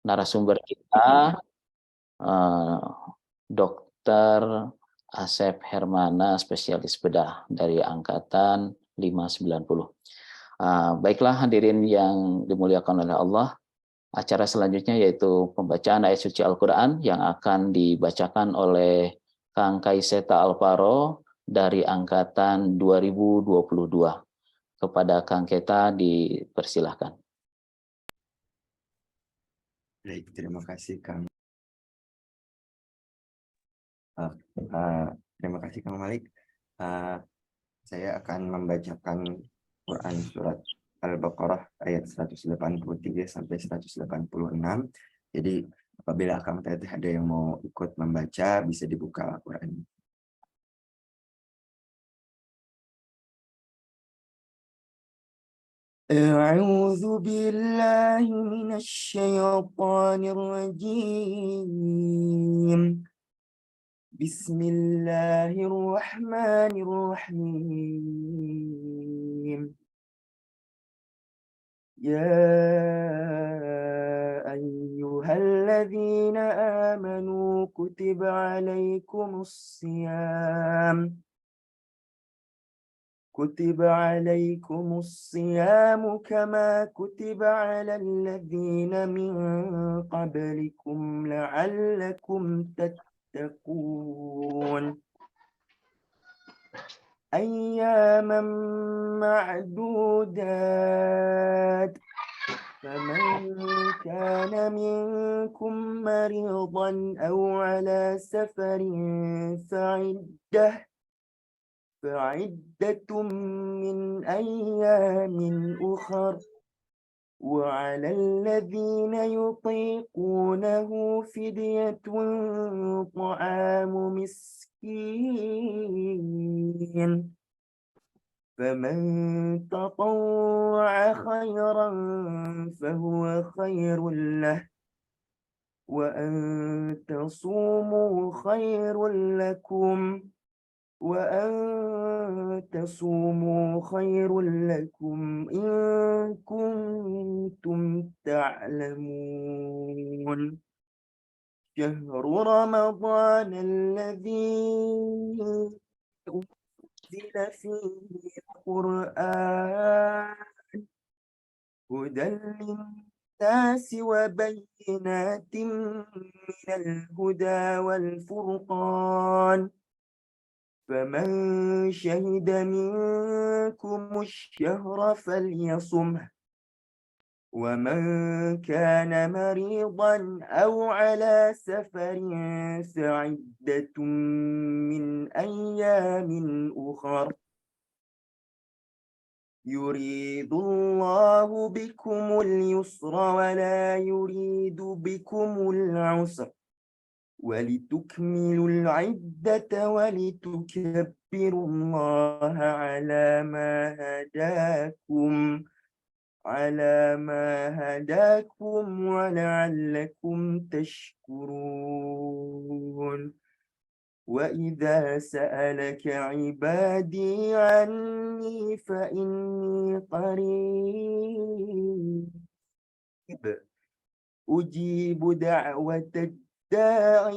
narasumber kita, eee, Dokter Asep Hermana, spesialis bedah dari angkatan 590. Baiklah hadirin yang dimuliakan oleh Allah, acara selanjutnya yaitu pembacaan ayat suci Al-Quran yang akan dibacakan oleh Kang Kaiseta Alvaro dari angkatan 2022. Kepada Kang Keta dipersilahkan. Baik, terima kasih Kang. Terima kasih Kang Malik. Saya akan membacakan Quran surat Al-Baqarah ayat 183 sampai 186. Jadi apabila Kang Teteh ada yang mau ikut membaca, bisa dibuka Quran. أعوذ بالله من الشيطان الرجيم بسم الله الرحمن الرحيم يا أيها الذين آمنوا كتب عليكم الصيام كما كتب على الذين من قبلكم لعلكم تتقون أياما معدودات فمن كان منكم مريضا أو على سفر فعدة من أيام أخر وعلى الذين يطيقونه فدية طعام مسكين فمن تطوع خيرا فهو خير له وأن تصوموا خير لكم إن كنتم تعلمون شهر رمضان الذي أنزل فيه القرآن هدى للناس وبينات من الهدى والفرقان فمن شهد منكم الشهر فليصمه ومن كان مريضا أو على سفر فعدة من أيام أخر يريد الله بكم اليسر ولا يريد بكم العسر ولتكملوا العدة ولتكبروا الله على ما هداكم ولعلكم تشكرون وإذا سألك عبادي عني فإني قريب أجيب دعوة الداع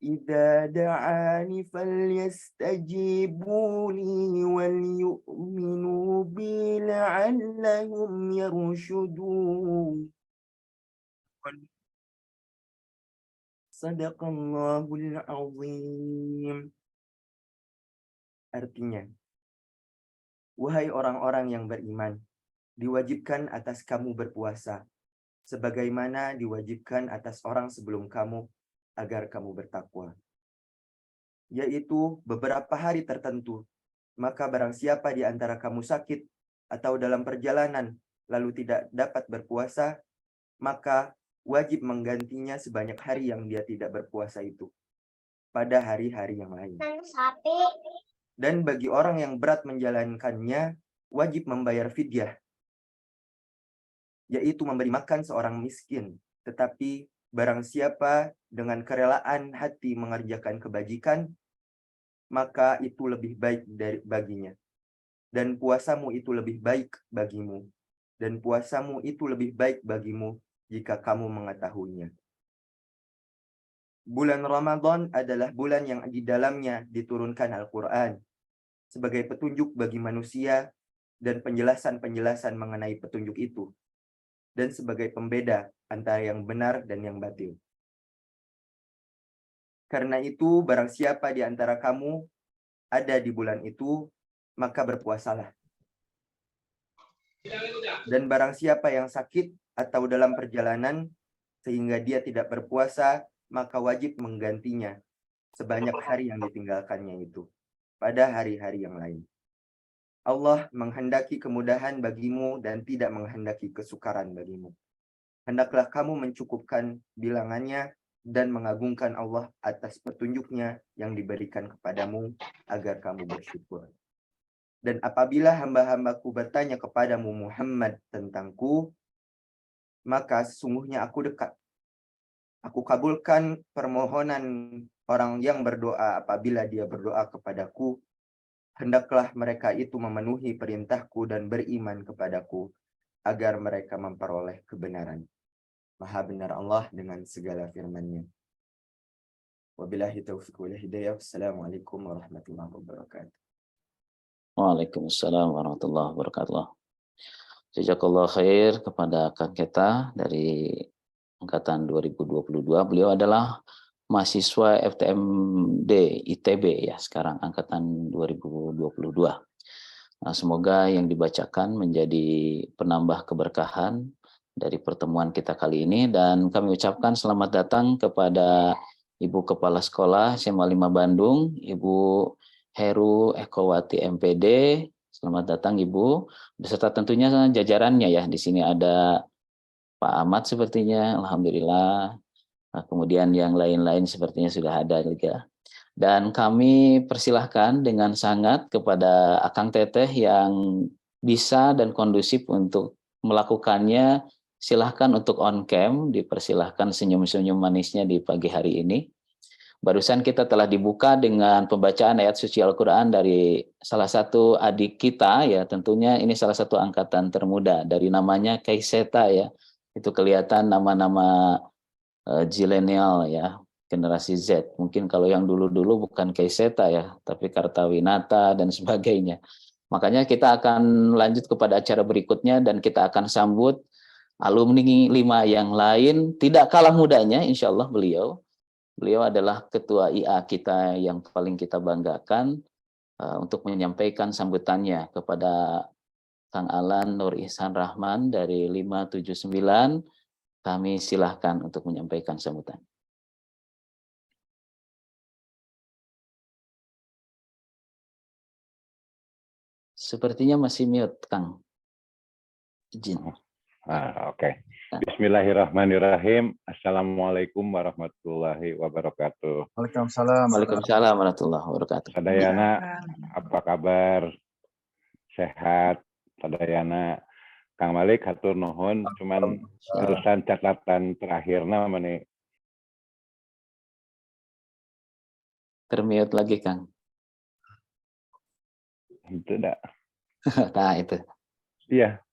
إذا دعاني فليستجيبوا لي وليؤمنوا بي لعلهم يرشدون Sadaqallahul azim. Artinya, wahai orang-orang yang beriman, diwajibkan atas kamu berpuasa, sebagaimana diwajibkan atas orang sebelum kamu agar kamu bertakwa. Yaitu beberapa hari tertentu, maka barang siapa di antara kamu sakit atau dalam perjalanan lalu tidak dapat berpuasa, maka wajib menggantinya sebanyak hari yang dia tidak berpuasa itu pada hari-hari yang lain. Dan bagi orang yang berat menjalankannya, wajib membayar fidyah, yaitu memberi makan seorang miskin. Tetapi barang siapa dengan kerelaan hati mengerjakan kebajikan, maka itu lebih baik baginya. Dan puasamu itu lebih baik bagimu. dan puasamu itu lebih baik bagimu jika kamu mengetahuinya. Bulan Ramadan adalah bulan yang di dalamnya diturunkan Al-Quran sebagai petunjuk bagi manusia dan penjelasan-penjelasan mengenai petunjuk itu, dan sebagai pembeda antara yang benar dan yang batil. Karena itu, barang siapa di antara kamu ada di bulan itu, maka berpuasalah. Dan barang siapa yang sakit atau dalam perjalanan sehingga dia tidak berpuasa, maka wajib menggantinya sebanyak hari yang ditinggalkannya itu pada hari-hari yang lain. Allah menghendaki kemudahan bagimu dan tidak menghendaki kesukaran bagimu. Hendaklah kamu mencukupkan bilangannya dan mengagungkan Allah atas petunjuknya yang diberikan kepadamu agar kamu bersyukur. Dan apabila hamba-hambaku bertanya kepadamu Muhammad tentangku, maka sesungguhnya aku dekat. Aku kabulkan permohonan orang yang berdoa apabila dia berdoa kepadaku. Hendaklah mereka itu memenuhi perintahku dan beriman kepadaku agar mereka memperoleh kebenaran. Maha benar Allah dengan segala firman-Nya. Wabillahi taufiq wal hidayah. Wassalamualaikum warahmatullahi wabarakatuh. Waalaikumsalam warahmatullahi wabarakatuh. Jazakallah khair kepada Kang Keta dari angkatan 2022. Beliau adalah mahasiswa FTMD ITB ya, sekarang angkatan 2022. Nah, semoga yang dibacakan menjadi penambah keberkahan dari pertemuan kita kali ini, dan kami ucapkan selamat datang kepada Ibu Kepala Sekolah SMA 5 Bandung, Ibu Heru Ekowati MPD. Selamat datang Ibu, beserta tentunya jajarannya ya. Di sini ada Pak Ahmad sepertinya, alhamdulillah. Nah, kemudian yang lain-lain sepertinya sudah ada juga. Dan kami persilahkan dengan sangat kepada Akang Teteh yang bisa dan kondusif untuk melakukannya. Silahkan untuk on cam, dipersilahkan senyum-senyum manisnya di pagi hari ini. Barusan kita telah dibuka dengan pembacaan ayat suci Al-Quran dari salah satu adik kita ya, tentunya ini salah satu angkatan termuda, dari namanya Kaiseta ya. Itu kelihatan nama-nama zilenial ya, generasi Z. Mungkin kalau yang dulu-dulu bukan Kaiseta ya, tapi Kartawinata dan sebagainya. Makanya kita akan lanjut kepada acara berikutnya dan kita akan sambut alumni 5 yang lain, tidak kalah mudanya insya Allah beliau. Beliau adalah ketua IA kita yang paling kita banggakan, untuk menyampaikan sambutannya kepada Kang Alan Nur Ihsan Rahman dari 579. Kami silahkan untuk menyampaikan sambutan. Sepertinya masih mute, Kang. Izin. Oke. Bismillahirrahmanirrahim. Assalamualaikum warahmatullahi wabarakatuh. Waalaikumsalam. Waalaikumsalam warahmatullahi wabarakatuh. Sadayana, apa kabar? Sehat? Sadayana. Kang Malik, hatur nuhun. Cuman urusan catatan terakhirnya mana? Termute lagi, Kang. Itu dah. Nah, itu. Iya.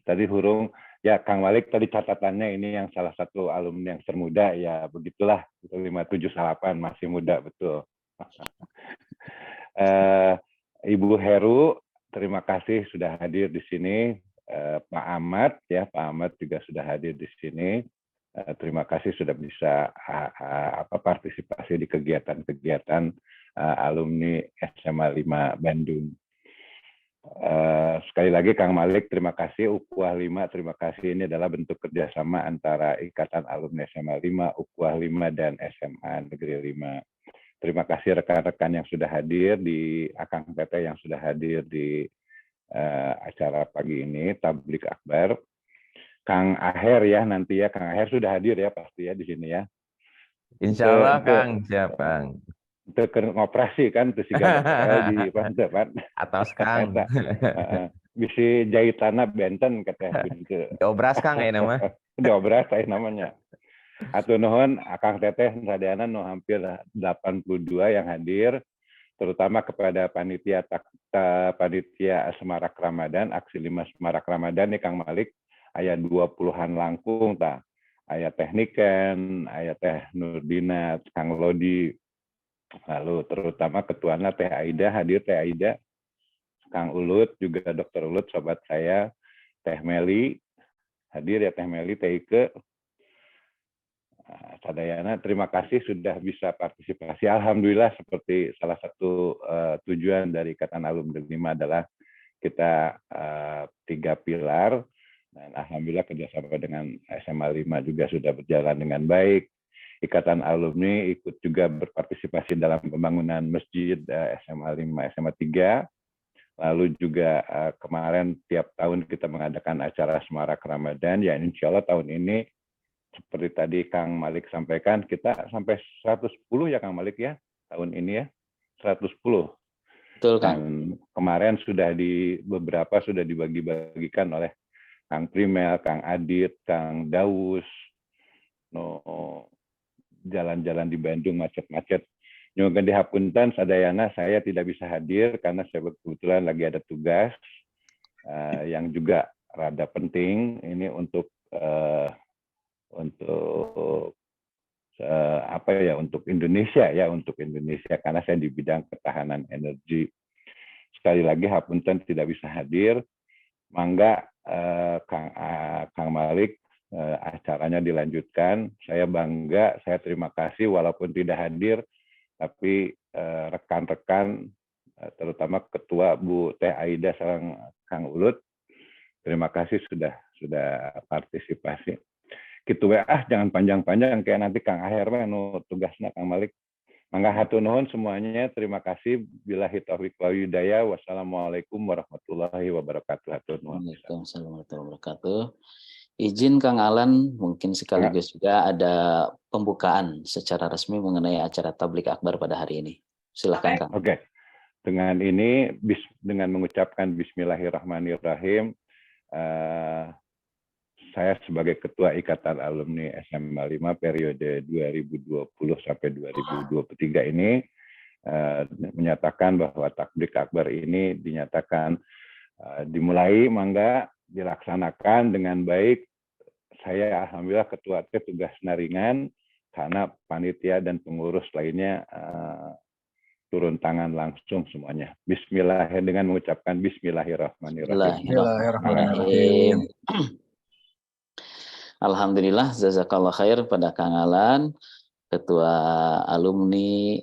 Tadi hurung. Ya, Kang Malik tadi catatannya ini yang salah satu alumni yang termuda. Ya, begitulah. 578 masih muda, betul. Ibu Heru, terima kasih sudah hadir di sini. Pak Ahmad, ya Pak Ahmad juga sudah hadir di sini. Terima kasih sudah bisa partisipasi di kegiatan-kegiatan alumni SMA 5 Bandung. Sekali lagi Kang Malik, terima kasih. Ukhuwah 5, terima kasih. Ini adalah bentuk kerjasama antara Ikatan Alumni SMA 5, Ukhuwah 5, dan SMA Negeri 5. Terima kasih rekan-rekan yang sudah hadir, di Akang Teteh yang sudah hadir di acara pagi ini, Tablik Akbar. Kang Aher ya, nanti ya, Kang Aher sudah hadir ya pasti ya di sini ya. Insya Allah Kang, siap Kang. Itu ngoperasi kan, itu siga di Pantepan. Atas Kang. Bisa jahitanna benten katanya. Diobras Kang ya nama. Diobras saya namanya. Atur nuhun Akang Teteh sadayana nu hampir 82 yang hadir. terutama kepada panitia Semarak Ramadan, aksi 5 Semarak Ramadan nih Kang Malik, aya 20-an langkung ta. Aya Tekniken, aya Teh Nurdina, Kang Lodi, lalu terutama ketuanya Teh Aida, hadir Teh Aida, Kang Ulut, juga Dokter Ulut, sobat saya, Teh Meli, hadir ya Teh Meli, Teh Ike, Sadayana, terima kasih sudah bisa partisipasi. Alhamdulillah, seperti salah satu tujuan dari Ikatan Alumni 5 adalah kita 3 pilar, dan alhamdulillah kerjasama dengan SMA 5 juga sudah berjalan dengan baik. Ikatan Alumni ikut juga berpartisipasi dalam pembangunan masjid SMA 5, SMA 3. Lalu juga kemarin tiap tahun kita mengadakan acara Semarak Ramadan, ya insya Allah tahun ini seperti tadi Kang Malik sampaikan, kita sampai 110 ya Kang Malik ya, tahun ini ya, 110. Betul, Kang. Dan kemarin beberapa sudah dibagi-bagikan oleh Kang Primel, Kang Adit, Kang Daus, jalan-jalan di Bandung macet-macet. Nyugun di Hapunten, sadayana saya tidak bisa hadir karena saya kebetulan lagi ada tugas yang juga rada penting ini untuk untuk Indonesia ya, untuk Indonesia karena saya di bidang ketahanan energi. Sekali lagi Hapunten tidak bisa hadir. Mangga Kang Malik acaranya dilanjutkan. Saya bangga, saya terima kasih walaupun tidak hadir, tapi rekan-rekan terutama Ketua Bu Teh Aida sareng Kang Ulut, terima kasih sudah partisipasi. Kitu jangan panjang-panjang kayak nanti Kang Aher nu tugasnya Kang Malik. Mangga hatur nuhun semuanya, terima kasih. Billahi taufiq wal hidayah. Wassalamualaikum warahmatullahi wabarakatuh. Hatur nuhun. Waalaikumsalam warahmatullahi wabarakatuh. Izin Kang Alan, mungkin sekaligus juga ada pembukaan secara resmi mengenai acara Tablik Akbar pada hari ini. Silakan Kang. Oke. Dengan ini, dengan mengucapkan Bismillahirrahmanirrahim, saya sebagai Ketua Ikatan Alumni SMA 5 periode 2020 sampai 2023 ini menyatakan bahwa Tablik Akbar ini dinyatakan dimulai, mangga dilaksanakan dengan baik. Saya alhamdulillah ketua tugas ringan karena panitia dan pengurus lainnya turun tangan langsung semuanya. Bismillah, dengan mengucapkan Bismillahirrahmanirrahim. Bismillahirrahmanirrahim. Alhamdulillah, jazakallah khair pada Kang Alan, Ketua Alumni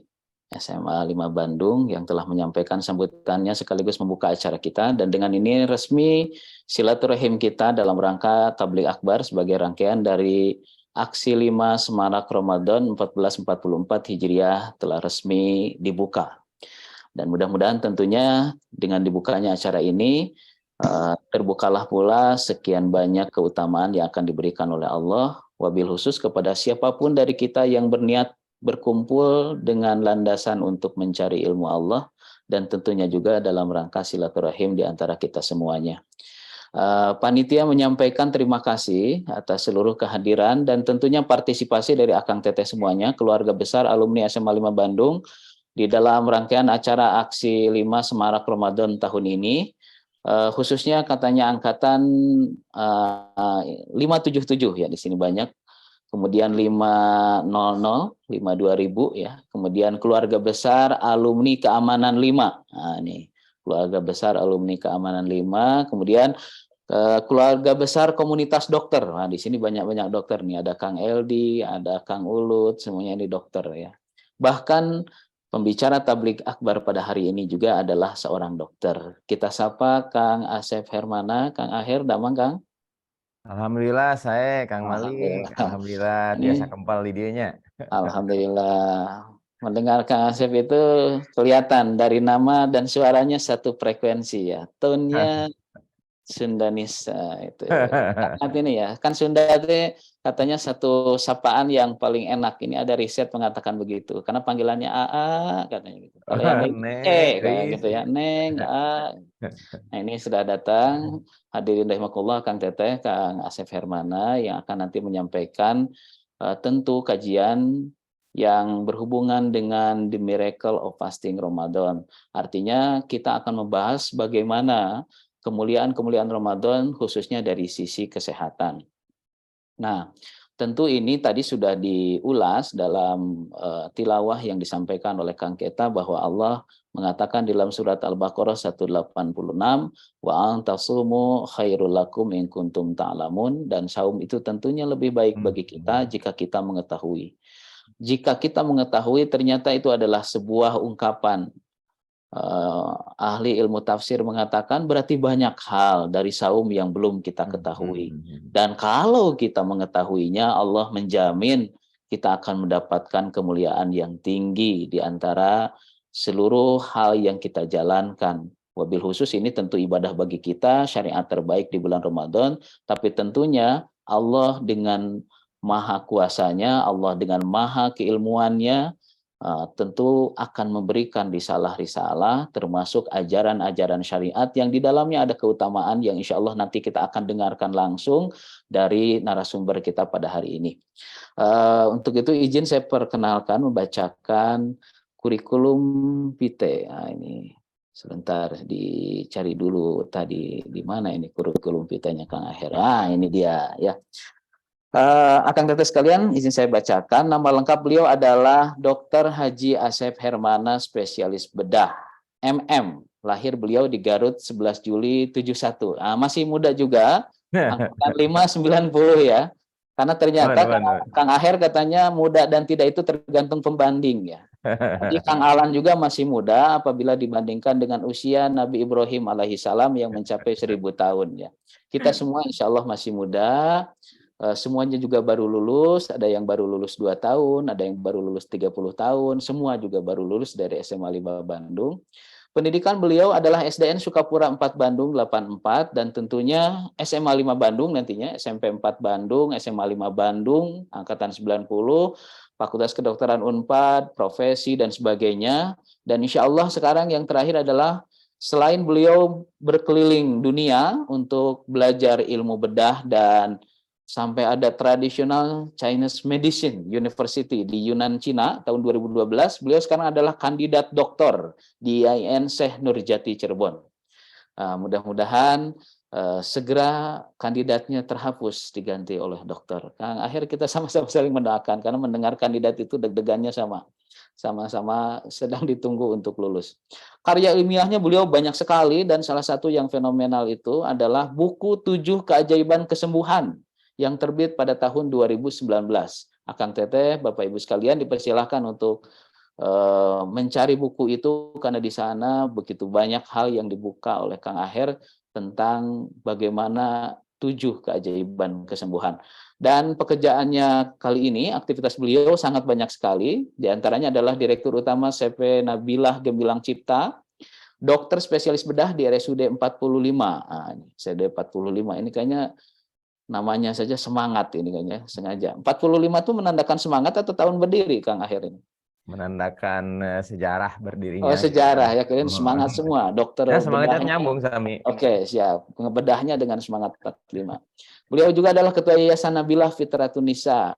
SMA 5 Bandung yang telah menyampaikan sambutannya sekaligus membuka acara kita. Dan dengan ini resmi silaturahim kita dalam rangka Tablik Akbar sebagai rangkaian dari Aksi 5 Semarak Ramadan 1444 Hijriah telah resmi dibuka. Dan mudah-mudahan tentunya dengan dibukanya acara ini terbukalah pula sekian banyak keutamaan yang akan diberikan oleh Allah, wabil khusus kepada siapapun dari kita yang berniat berkumpul dengan landasan untuk mencari ilmu Allah, dan tentunya juga dalam rangka silaturahim di antara kita semuanya. Panitia menyampaikan terima kasih atas seluruh kehadiran dan tentunya partisipasi dari Akang Teteh semuanya, keluarga besar alumni SMA 5 Bandung di dalam rangkaian acara Aksi 5 Semarak Ramadan tahun ini. Khususnya katanya angkatan 577 ya, di sini banyak. Kemudian 500, 52000 ya. Kemudian keluarga besar alumni keamanan 5. Nah, ini keluarga besar alumni keamanan 5. Kemudian keluarga besar komunitas dokter. Nah, di sini banyak-banyak dokter nih, ada Kang Eldi, ada Kang Ulut, semuanya ini dokter ya. Bahkan pembicara Tablik Akbar pada hari ini juga adalah seorang dokter. Kita sapa Kang Asep Hermana. Kang Aher, damang Kang? Alhamdulillah saya Kang Malik. Alhamdulillah biasa kempal di dianya. Alhamdulillah. Mendengar Kang Asep itu kelihatan dari nama dan suaranya satu frekuensi ya. Tone-nya Sundanisa itu. Sangat ini ya. Kan Sunda itu katanya satu sapaan yang paling enak. Ini ada riset mengatakan begitu. Karena panggilannya AA katanya gitu. Kalau yang lain kayak gitu ya. Neng, A. Nah, ini sudah datang hadirin rahimakumullah Kang Teteh, Kang Asep Hermana yang akan nanti menyampaikan tentu kajian yang berhubungan dengan The Miracle of Fasting Ramadan. Artinya kita akan membahas bagaimana kemuliaan-kemuliaan Ramadan khususnya dari sisi kesehatan. Nah, tentu ini tadi sudah diulas dalam tilawah yang disampaikan oleh Kang Keta bahwa Allah mengatakan di dalam surat Al-Baqarah 186, wa antasumu khairul lakum in kuntum ta'lamun, dan saum itu tentunya lebih baik bagi kita jika kita mengetahui. Jika kita mengetahui ternyata itu adalah sebuah ungkapan. Ahli ilmu tafsir mengatakan berarti banyak hal dari saum yang belum kita ketahui. Dan kalau kita mengetahuinya, Allah menjamin kita akan mendapatkan kemuliaan yang tinggi di antara seluruh hal yang kita jalankan. Wabil khusus ini tentu ibadah bagi kita, syariat terbaik di bulan Ramadan, tapi tentunya Allah dengan maha kuasanya, Allah dengan maha keilmuannya, tentu akan memberikan risalah-risalah termasuk ajaran-ajaran syariat yang di dalamnya ada keutamaan yang insya Allah nanti kita akan dengarkan langsung dari narasumber kita pada hari ini. Untuk itu izin saya perkenalkan membacakan kurikulum vitae. Nah, ini sebentar dicari dulu tadi di mana ini kurikulum vitae-nya Kang Aher. Ini dia ya. Akang teteh sekalian, izin saya bacakan. Nama lengkap beliau adalah Dr. Haji Asep Hermana, spesialis bedah, MM. Lahir beliau di Garut 11 Juli 71. Masih muda juga, angkatan 590 ya. Karena ternyata Kang Aher katanya muda dan tidak itu tergantung pembanding ya. Jadi Kang Alan juga masih muda apabila dibandingkan dengan usia Nabi Ibrahim alaihissalam yang mencapai 1000 tahun ya. Kita semua insya Allah masih muda. Semuanya juga baru lulus, ada yang baru lulus 2 tahun, ada yang baru lulus 30 tahun, semua juga baru lulus dari SMA 5 Bandung. Pendidikan beliau adalah SDN Sukapura 4 Bandung 84, dan tentunya SMA 5 Bandung nantinya, SMP 4 Bandung, SMA 5 Bandung, angkatan 90, Fakultas Kedokteran Unpad, profesi, dan sebagainya. Dan insya Allah sekarang yang terakhir adalah selain beliau berkeliling dunia untuk belajar ilmu bedah dan sampai ada tradisional Chinese Medicine University di Yunan, Cina tahun 2012. Beliau sekarang adalah kandidat doktor di IAIN Syekh Nurjati Cirebon. Mudah-mudahan segera kandidatnya terhapus diganti oleh dokter. Kang Akhir kita sama-sama saling mendoakan karena mendengar kandidat itu deg-degannya sama-sama sedang ditunggu untuk lulus. Karya ilmiahnya beliau banyak sekali dan salah satu yang fenomenal itu adalah buku 7 Keajaiban Kesembuhan yang terbit pada tahun 2019. Akang Teteh, Bapak Ibu sekalian dipersilahkan untuk mencari buku itu karena di sana begitu banyak hal yang dibuka oleh Kang Aher tentang bagaimana 7 keajaiban kesembuhan. Dan pekerjaannya kali ini, aktivitas beliau sangat banyak sekali. Di antaranya adalah Direktur Utama CV Nabilah Gemilang Cipta, dokter spesialis bedah di RSUD 45. RSUD 45 ini kayaknya namanya saja semangat ini kayaknya sengaja. 45 itu menandakan semangat atau tahun berdiri Kang Akhir ini? Menandakan sejarah berdirinya. Oh, sejarah ya, kalian semangat semua. Dokter ya, semangatnya bedahnya, nyambung Sami. Oke, siap. Ngebedahnya dengan semangat 45. Beliau juga adalah Ketua Yayasan Nabilah Fitratun Nisa,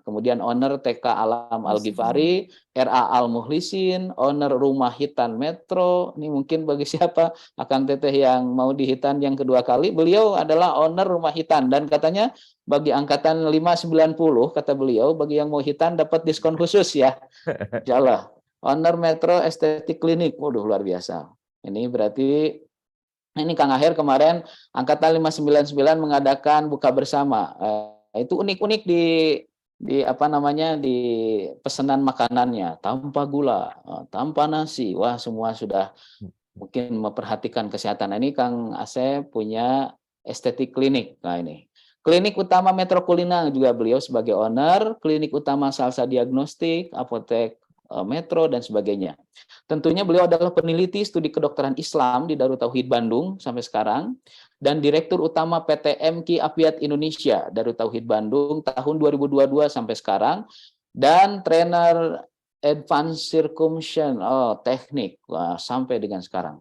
kemudian owner TK Alam Al-Ghifari, RA Al-Muhlisin, owner Rumah Hitan Metro. Ini mungkin bagi siapa Akang Teteh yang mau di Hitan yang kedua kali, beliau adalah owner Rumah Hitan dan katanya bagi angkatan 590 kata beliau, bagi yang mau Hitan dapat diskon khusus ya. Insyaallah. Owner Metro Estetik Klinik. Waduh, luar biasa. Ini berarti ini Kang Aher kemarin angkatan 599 mengadakan buka bersama. Itu unik-unik di apa namanya di pesanan makanannya, tanpa gula, tanpa nasi. Wah, semua sudah mungkin memperhatikan kesehatan. Ini Kang Asep punya estetik klinik. Nah, ini Klinik Utama Metro Kulina juga beliau sebagai owner, Klinik Utama Salsa Diagnostik, Apotek Metro dan sebagainya. Tentunya beliau adalah peneliti studi kedokteran Islam di Darut Tauhid Bandung sampai sekarang dan Direktur Utama PT MQ Apiat Indonesia Darut Tauhid Bandung tahun 2022 sampai sekarang dan trainer Advanced Circumcision teknik sampai dengan sekarang.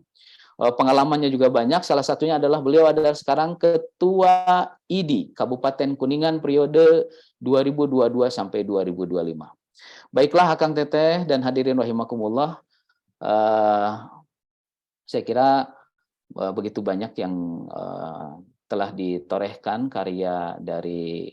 Pengalamannya juga banyak, salah satunya adalah beliau adalah sekarang Ketua ID Kabupaten Kuningan periode 2022 sampai 2025. Baiklah Akang Teteh dan hadirin rahimakumullah. Saya kira begitu banyak yang telah ditorehkan karya dari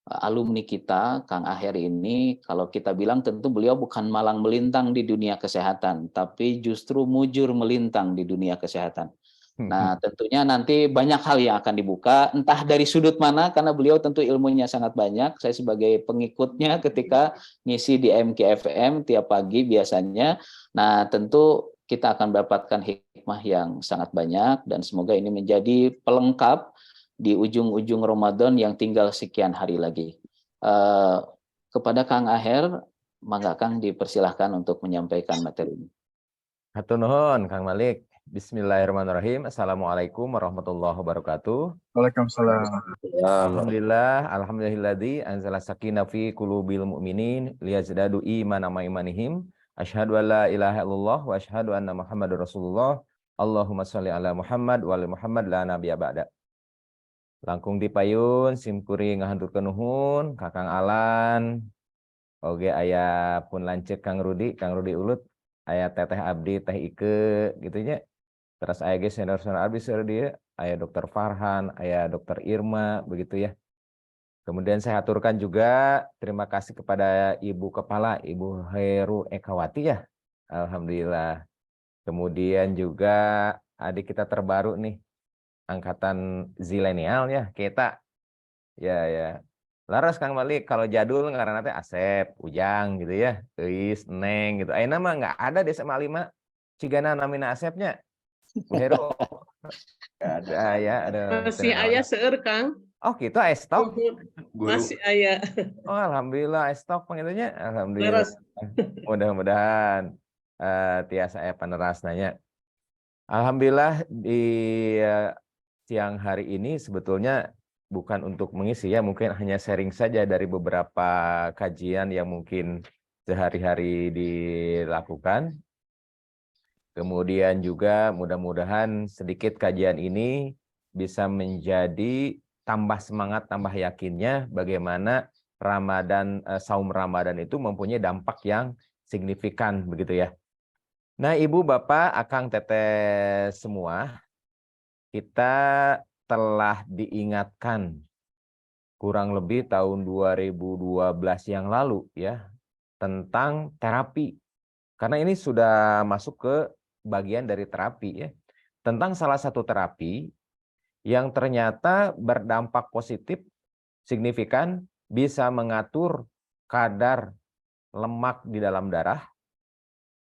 alumni kita, Kang Aher ini. Kalau kita bilang tentu beliau bukan malang melintang di dunia kesehatan, tapi justru mujur melintang di dunia kesehatan. Nah, tentunya nanti banyak hal yang akan dibuka, entah dari sudut mana, karena beliau tentu ilmunya sangat banyak. Saya sebagai pengikutnya ketika ngisi di MKFM tiap pagi biasanya. Nah, tentu kita akan mendapatkan hikmah yang sangat banyak, dan semoga ini menjadi pelengkap di ujung-ujung Ramadan yang tinggal sekian hari lagi. Kepada Kang Aher, mangga Kang dipersilahkan untuk menyampaikan materi ini. Hatur nuhun Kang Malik. Bismillahirrahmanirrahim. Assalamualaikum warahmatullahi wabarakatuh. Waalaikumsalam. Alhamdulillah, alhamdulillahilladzi anzala sakinah fi qulubil mu'minin liyazdadu imanan ma imanihim. Asyhadu an la ilaha illallah wa asyhadu anna Muhammadur Rasulullah. Allahumma sholli ala Muhammad wa ali Muhammad la nabiyya ba'da. Langkung dipayun simkuring ngahanturkeun nuhun Kakang Alan. Oge aya pun lanceuk Kang Rudi Ulut, aya Teteh Abdi Teh Ike gitu nya. Terus aya ge senior-senior abdi seueur dieu, aya Dokter Farhan, aya Dokter Irma begitu ya. Kemudian saya aturkan juga terima kasih kepada Ibu Kepala Ibu Heru Ekawati ya. Alhamdulillah. Kemudian juga adik kita terbaru nih angkatan zilenial ya, kita. Ya. Laras Kang Malik, kalau jadul ngaranna teh Asep, Ujang gitu ya. Eis, Neng gitu. Ayeuna mah enggak ada di SMA 5 cigana namina Asepnya. Bu Heru. Ada ya, ada. Masih aya seueur Kang. Oh, gitu stok. Guru. Masih aya. Oh, alhamdulillah stok pangitunya. Alhamdulillah. Leres. Mudah-mudahan tiasa aya panerasnanya. Alhamdulillah di siang hari ini sebetulnya bukan untuk mengisi ya, mungkin hanya sharing saja dari beberapa kajian yang mungkin sehari-hari dilakukan. Kemudian juga mudah-mudahan sedikit kajian ini bisa menjadi tambah semangat, tambah yakinnya bagaimana saum Ramadan itu mempunyai dampak yang signifikan begitu ya. Nah, Ibu, Bapak, Akang, Teteh semua, kita telah diingatkan kurang lebih tahun 2012 yang lalu ya tentang terapi. Karena ini sudah masuk ke bagian dari terapi ya. Tentang salah satu terapi yang ternyata berdampak positif signifikan bisa mengatur kadar lemak di dalam darah.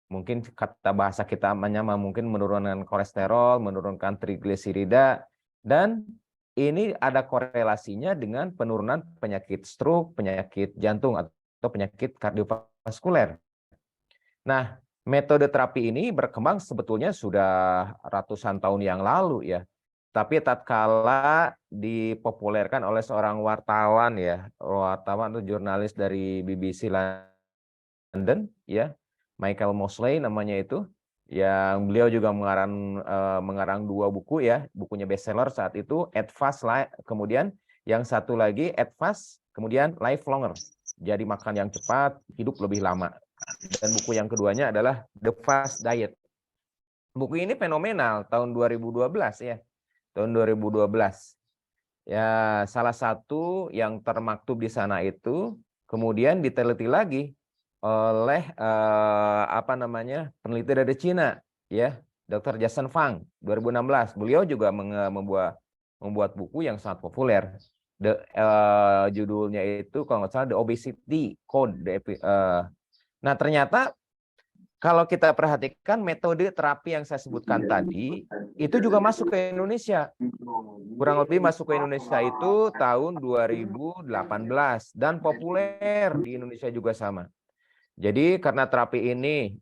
Mungkin kata bahasa kita mungkin menurunkan kolesterol, menurunkan trigliserida, dan ini ada korelasinya dengan penurunan penyakit stroke, penyakit jantung atau penyakit kardiovaskuler. Nah, metode terapi ini berkembang sebetulnya sudah ratusan tahun yang lalu ya. Tapi tatkala dipopulerkan oleh seorang wartawan ya, wartawan itu jurnalis dari BBC London ya, Michael Mosley namanya itu, yang beliau juga mengarang 2 buku ya, bukunya bestseller saat itu, Eat Fast, kemudian yang satu lagi Eat Fast, kemudian Live Longer, jadi makan yang cepat, hidup lebih lama. Dan buku yang keduanya adalah The Fast Diet. Buku ini fenomenal tahun 2012 ya. Tahun 2012. Ya, salah satu yang termaktub di sana itu kemudian diteliti lagi oleh peneliti dari Cina ya, Dr. Jason Fang 2016. Beliau juga membuat buku yang sangat populer. Judulnya itu kalau nggak salah The Obesity Code. Nah, ternyata kalau kita perhatikan metode terapi yang saya sebutkan tadi, itu juga masuk ke Indonesia. Kurang lebih masuk ke Indonesia itu tahun 2018 dan populer di Indonesia juga sama. Jadi karena terapi ini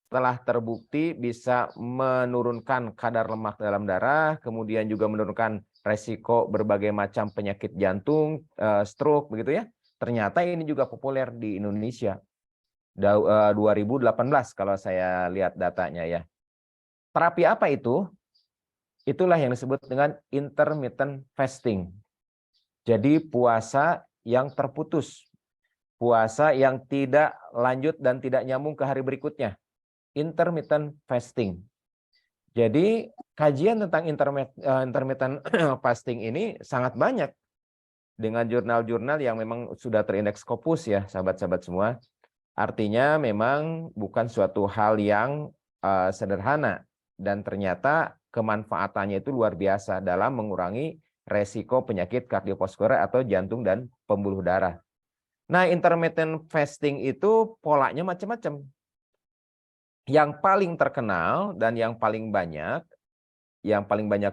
telah terbukti bisa menurunkan kadar lemak dalam darah, kemudian juga menurunkan resiko berbagai macam penyakit jantung, stroke begitu ya. Ternyata ini juga populer di Indonesia. 2018 kalau saya lihat datanya ya. Terapi apa itu? Itulah yang disebut dengan intermittent fasting. Jadi puasa yang terputus. puasa yang tidak lanjut dan tidak nyambung ke hari berikutnya. Intermittent fasting. Jadi kajian tentang intermittent fasting ini sangat banyak dengan jurnal-jurnal yang memang sudah terindeks Scopus ya, sahabat-sahabat semua. Artinya memang bukan suatu hal yang sederhana dan ternyata kemanfaatannya itu luar biasa dalam mengurangi resiko penyakit kardiovaskuler atau jantung dan pembuluh darah. Nah, intermittent fasting itu polanya macam-macam. Yang paling terkenal dan yang paling banyak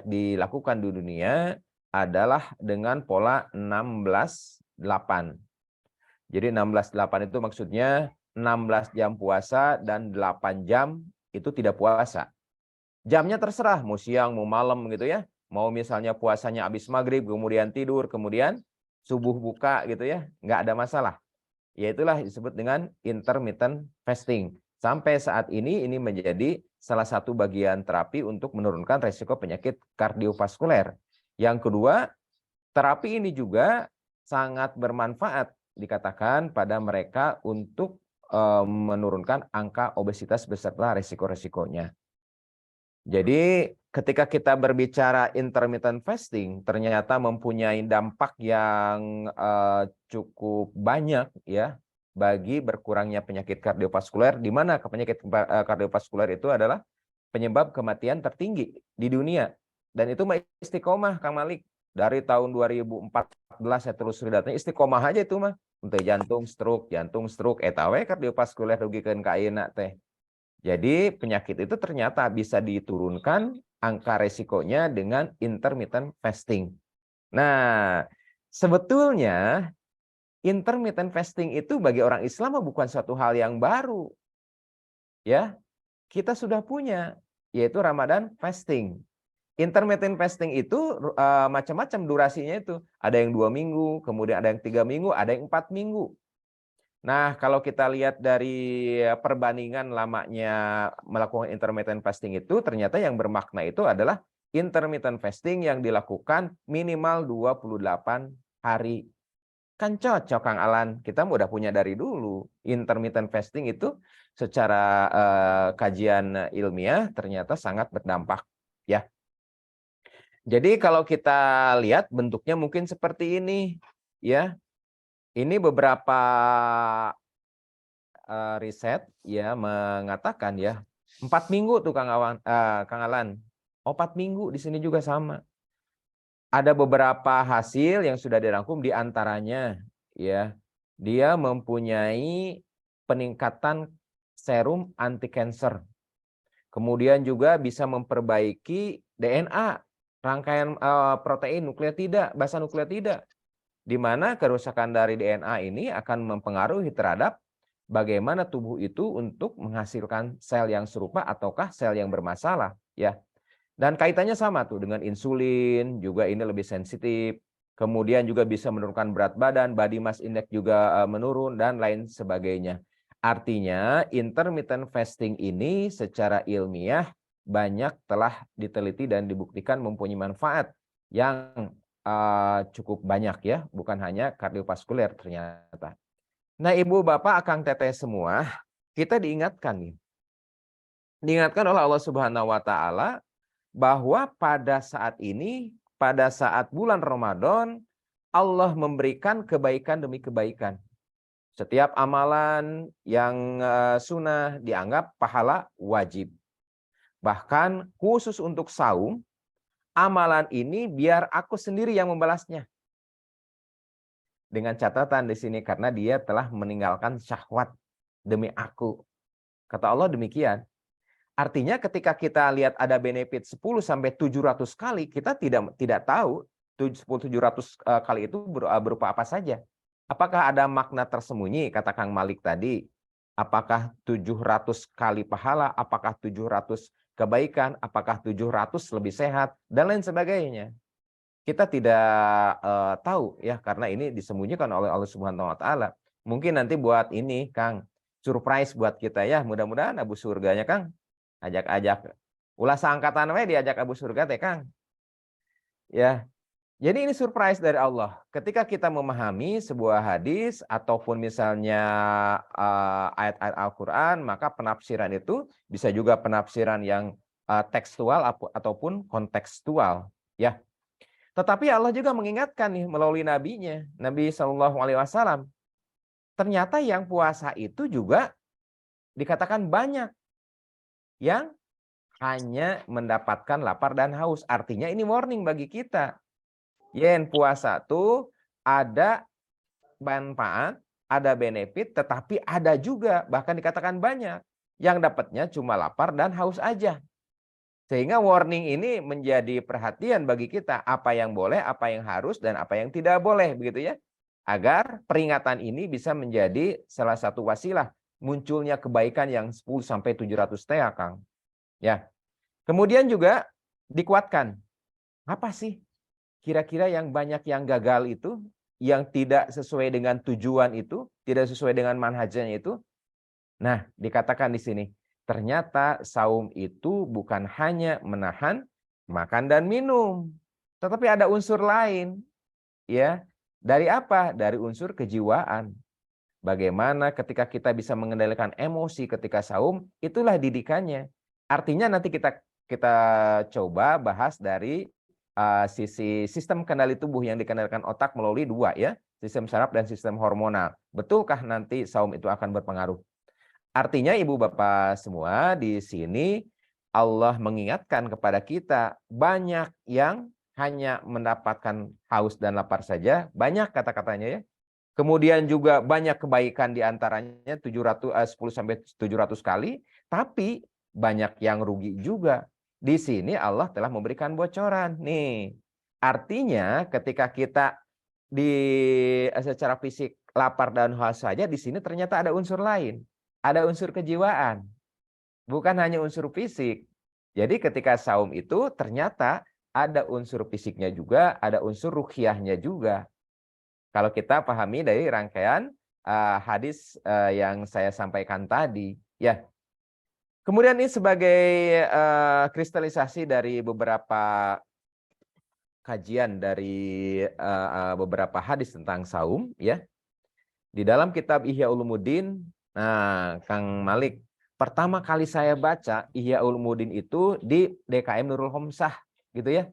dilakukan di dunia adalah dengan pola 16-8. Jadi 16-8 itu maksudnya 16 jam puasa dan 8 jam itu tidak puasa. Jamnya terserah, mau siang, mau malam gitu ya. Mau misalnya puasanya habis maghrib, kemudian tidur, kemudian subuh buka gitu ya. Nggak ada masalah. Ya itulah disebut dengan intermittent fasting. Sampai saat ini menjadi salah satu bagian terapi untuk menurunkan resiko penyakit kardiovaskuler. Yang kedua, terapi ini juga sangat bermanfaat dikatakan pada mereka untuk menurunkan angka obesitas beserta resiko-resikonya. Jadi ketika kita berbicara intermittent fasting ternyata mempunyai dampak yang cukup banyak ya bagi berkurangnya penyakit kardiovaskuler, di mana penyakit kardiovaskuler itu adalah penyebab kematian tertinggi di dunia. Dan itu istiqomah Kang Malik. Dari tahun 2014 saya terus datanya istiqomah aja itu mah. Untuk jantung stroke, etawe kardiovaskuler rugikeun ka ayeuna teh. Jadi penyakit itu ternyata bisa diturunkan angka resikonya dengan intermittent fasting. Nah, sebetulnya intermittent fasting itu bagi orang Islam bukan suatu hal yang baru. Ya, kita sudah punya, yaitu Ramadan fasting. Intermittent fasting itu macam-macam durasinya itu. Ada yang 2 minggu, kemudian ada yang 3 minggu, ada yang 4 minggu. Nah, kalau kita lihat dari perbandingan lamanya melakukan intermittent fasting itu, ternyata yang bermakna itu adalah intermittent fasting yang dilakukan minimal 28 hari. Kan cocok Kang Alan, kita udah punya dari dulu. Intermittent fasting itu secara kajian ilmiah ternyata sangat berdampak. Ya. Jadi kalau kita lihat bentuknya mungkin seperti ini. Ya. Ini beberapa riset ya mengatakan ya 4 minggu tuh Kang Alan. 4 minggu di sini juga sama. Ada beberapa hasil yang sudah dirangkum di antaranya ya dia mempunyai peningkatan serum anti kanker. Kemudian juga bisa memperbaiki DNA, rangkaian protein nukleotida, basa nukleotida. Di mana kerusakan dari DNA ini akan mempengaruhi terhadap bagaimana tubuh itu untuk menghasilkan sel yang serupa ataukah sel yang bermasalah ya. Dan kaitannya sama tuh dengan insulin, juga ini lebih sensitif. Kemudian juga bisa menurunkan berat badan, body mass index juga menurun dan lain sebagainya. Artinya intermittent fasting ini secara ilmiah banyak telah diteliti dan dibuktikan mempunyai manfaat yang cukup banyak ya, bukan hanya kardiovaskuler ternyata. Nah, Ibu, Bapak, Akang, Teteh semua, kita diingatkan nih. Diingatkan oleh Allah Subhanahu wa taala bahwa pada saat ini, pada saat bulan Ramadan, Allah memberikan kebaikan demi kebaikan. Setiap amalan yang sunnah dianggap pahala wajib. Bahkan khusus untuk saum, amalan ini biar aku sendiri yang membalasnya. Dengan catatan di sini karena dia telah meninggalkan syahwat demi aku. Kata Allah demikian. Artinya ketika kita lihat ada benefit 10 sampai 700 kali, kita tidak tahu 700 kali itu berupa apa saja. Apakah ada makna tersembunyi kata Kang Malik tadi? Apakah 700 kali pahala, apakah 700 kebaikan, apakah 700 lebih sehat dan lain sebagainya. Kita tidak tahu ya karena ini disembunyikan oleh Allah Subhanahu wa taala. Mungkin nanti buat ini Kang, surprise buat kita ya. Mudah-mudahan abu surganya Kang. Ajak-ajak ulah seangkatan we diajak abu surga teh Kang. Ya. Jadi ini surprise dari Allah. Ketika kita memahami sebuah hadis ataupun misalnya ayat-ayat Al-Quran, maka penafsiran itu bisa juga penafsiran yang tekstual ataupun kontekstual. Ya. Tetapi Allah juga mengingatkan nih melalui nabinya, Nabi SAW. Ternyata yang puasa itu juga dikatakan banyak yang hanya mendapatkan lapar dan haus. Artinya ini warning bagi kita. Yen puasa tuh ada manfaat, ada benefit, tetapi ada juga bahkan dikatakan banyak yang dapatnya cuma lapar dan haus aja. Sehingga warning ini menjadi perhatian bagi kita, apa yang boleh, apa yang harus, dan apa yang tidak boleh, begitu ya. Agar peringatan ini bisa menjadi salah satu wasilah munculnya kebaikan yang 10-700 TA, Kang. Ya. Kemudian juga dikuatkan. Apa sih kira-kira yang banyak yang gagal itu, yang tidak sesuai dengan tujuan itu, tidak sesuai dengan manhajnya itu? Nah, dikatakan di sini, ternyata saum itu bukan hanya menahan makan dan minum, tetapi ada unsur lain. Ya, dari apa? Dari unsur kejiwaan. Bagaimana ketika kita bisa mengendalikan emosi ketika saum, itulah didikannya. Artinya nanti kita coba bahas dari sisi sistem kendali tubuh yang dikendalikan otak melalui dua ya, sistem saraf dan sistem hormonal. Betulkah nanti saum itu akan berpengaruh? Artinya Ibu Bapak semua di sini Allah mengingatkan kepada kita banyak yang hanya mendapatkan haus dan lapar saja, banyak kata-katanya ya. Kemudian juga banyak kebaikan di antaranya 10-700 kali, tapi banyak yang rugi juga. Di sini Allah telah memberikan bocoran. Nih, artinya ketika kita secara fisik lapar dan haus saja, di sini ternyata ada unsur lain. Ada unsur kejiwaan. Bukan hanya unsur fisik. Jadi ketika saum itu ternyata ada unsur fisiknya juga, ada unsur ruhiyahnya juga. Kalau kita pahami dari rangkaian hadis yang saya sampaikan tadi, ya. Kemudian ini sebagai kristalisasi dari beberapa kajian dari beberapa hadis tentang saum, ya. Di dalam kitab Ihya Ulumuddin, nah Kang Malik, pertama kali saya baca Ihya Ulumuddin itu di DKM Nurul Homsah, gitu ya.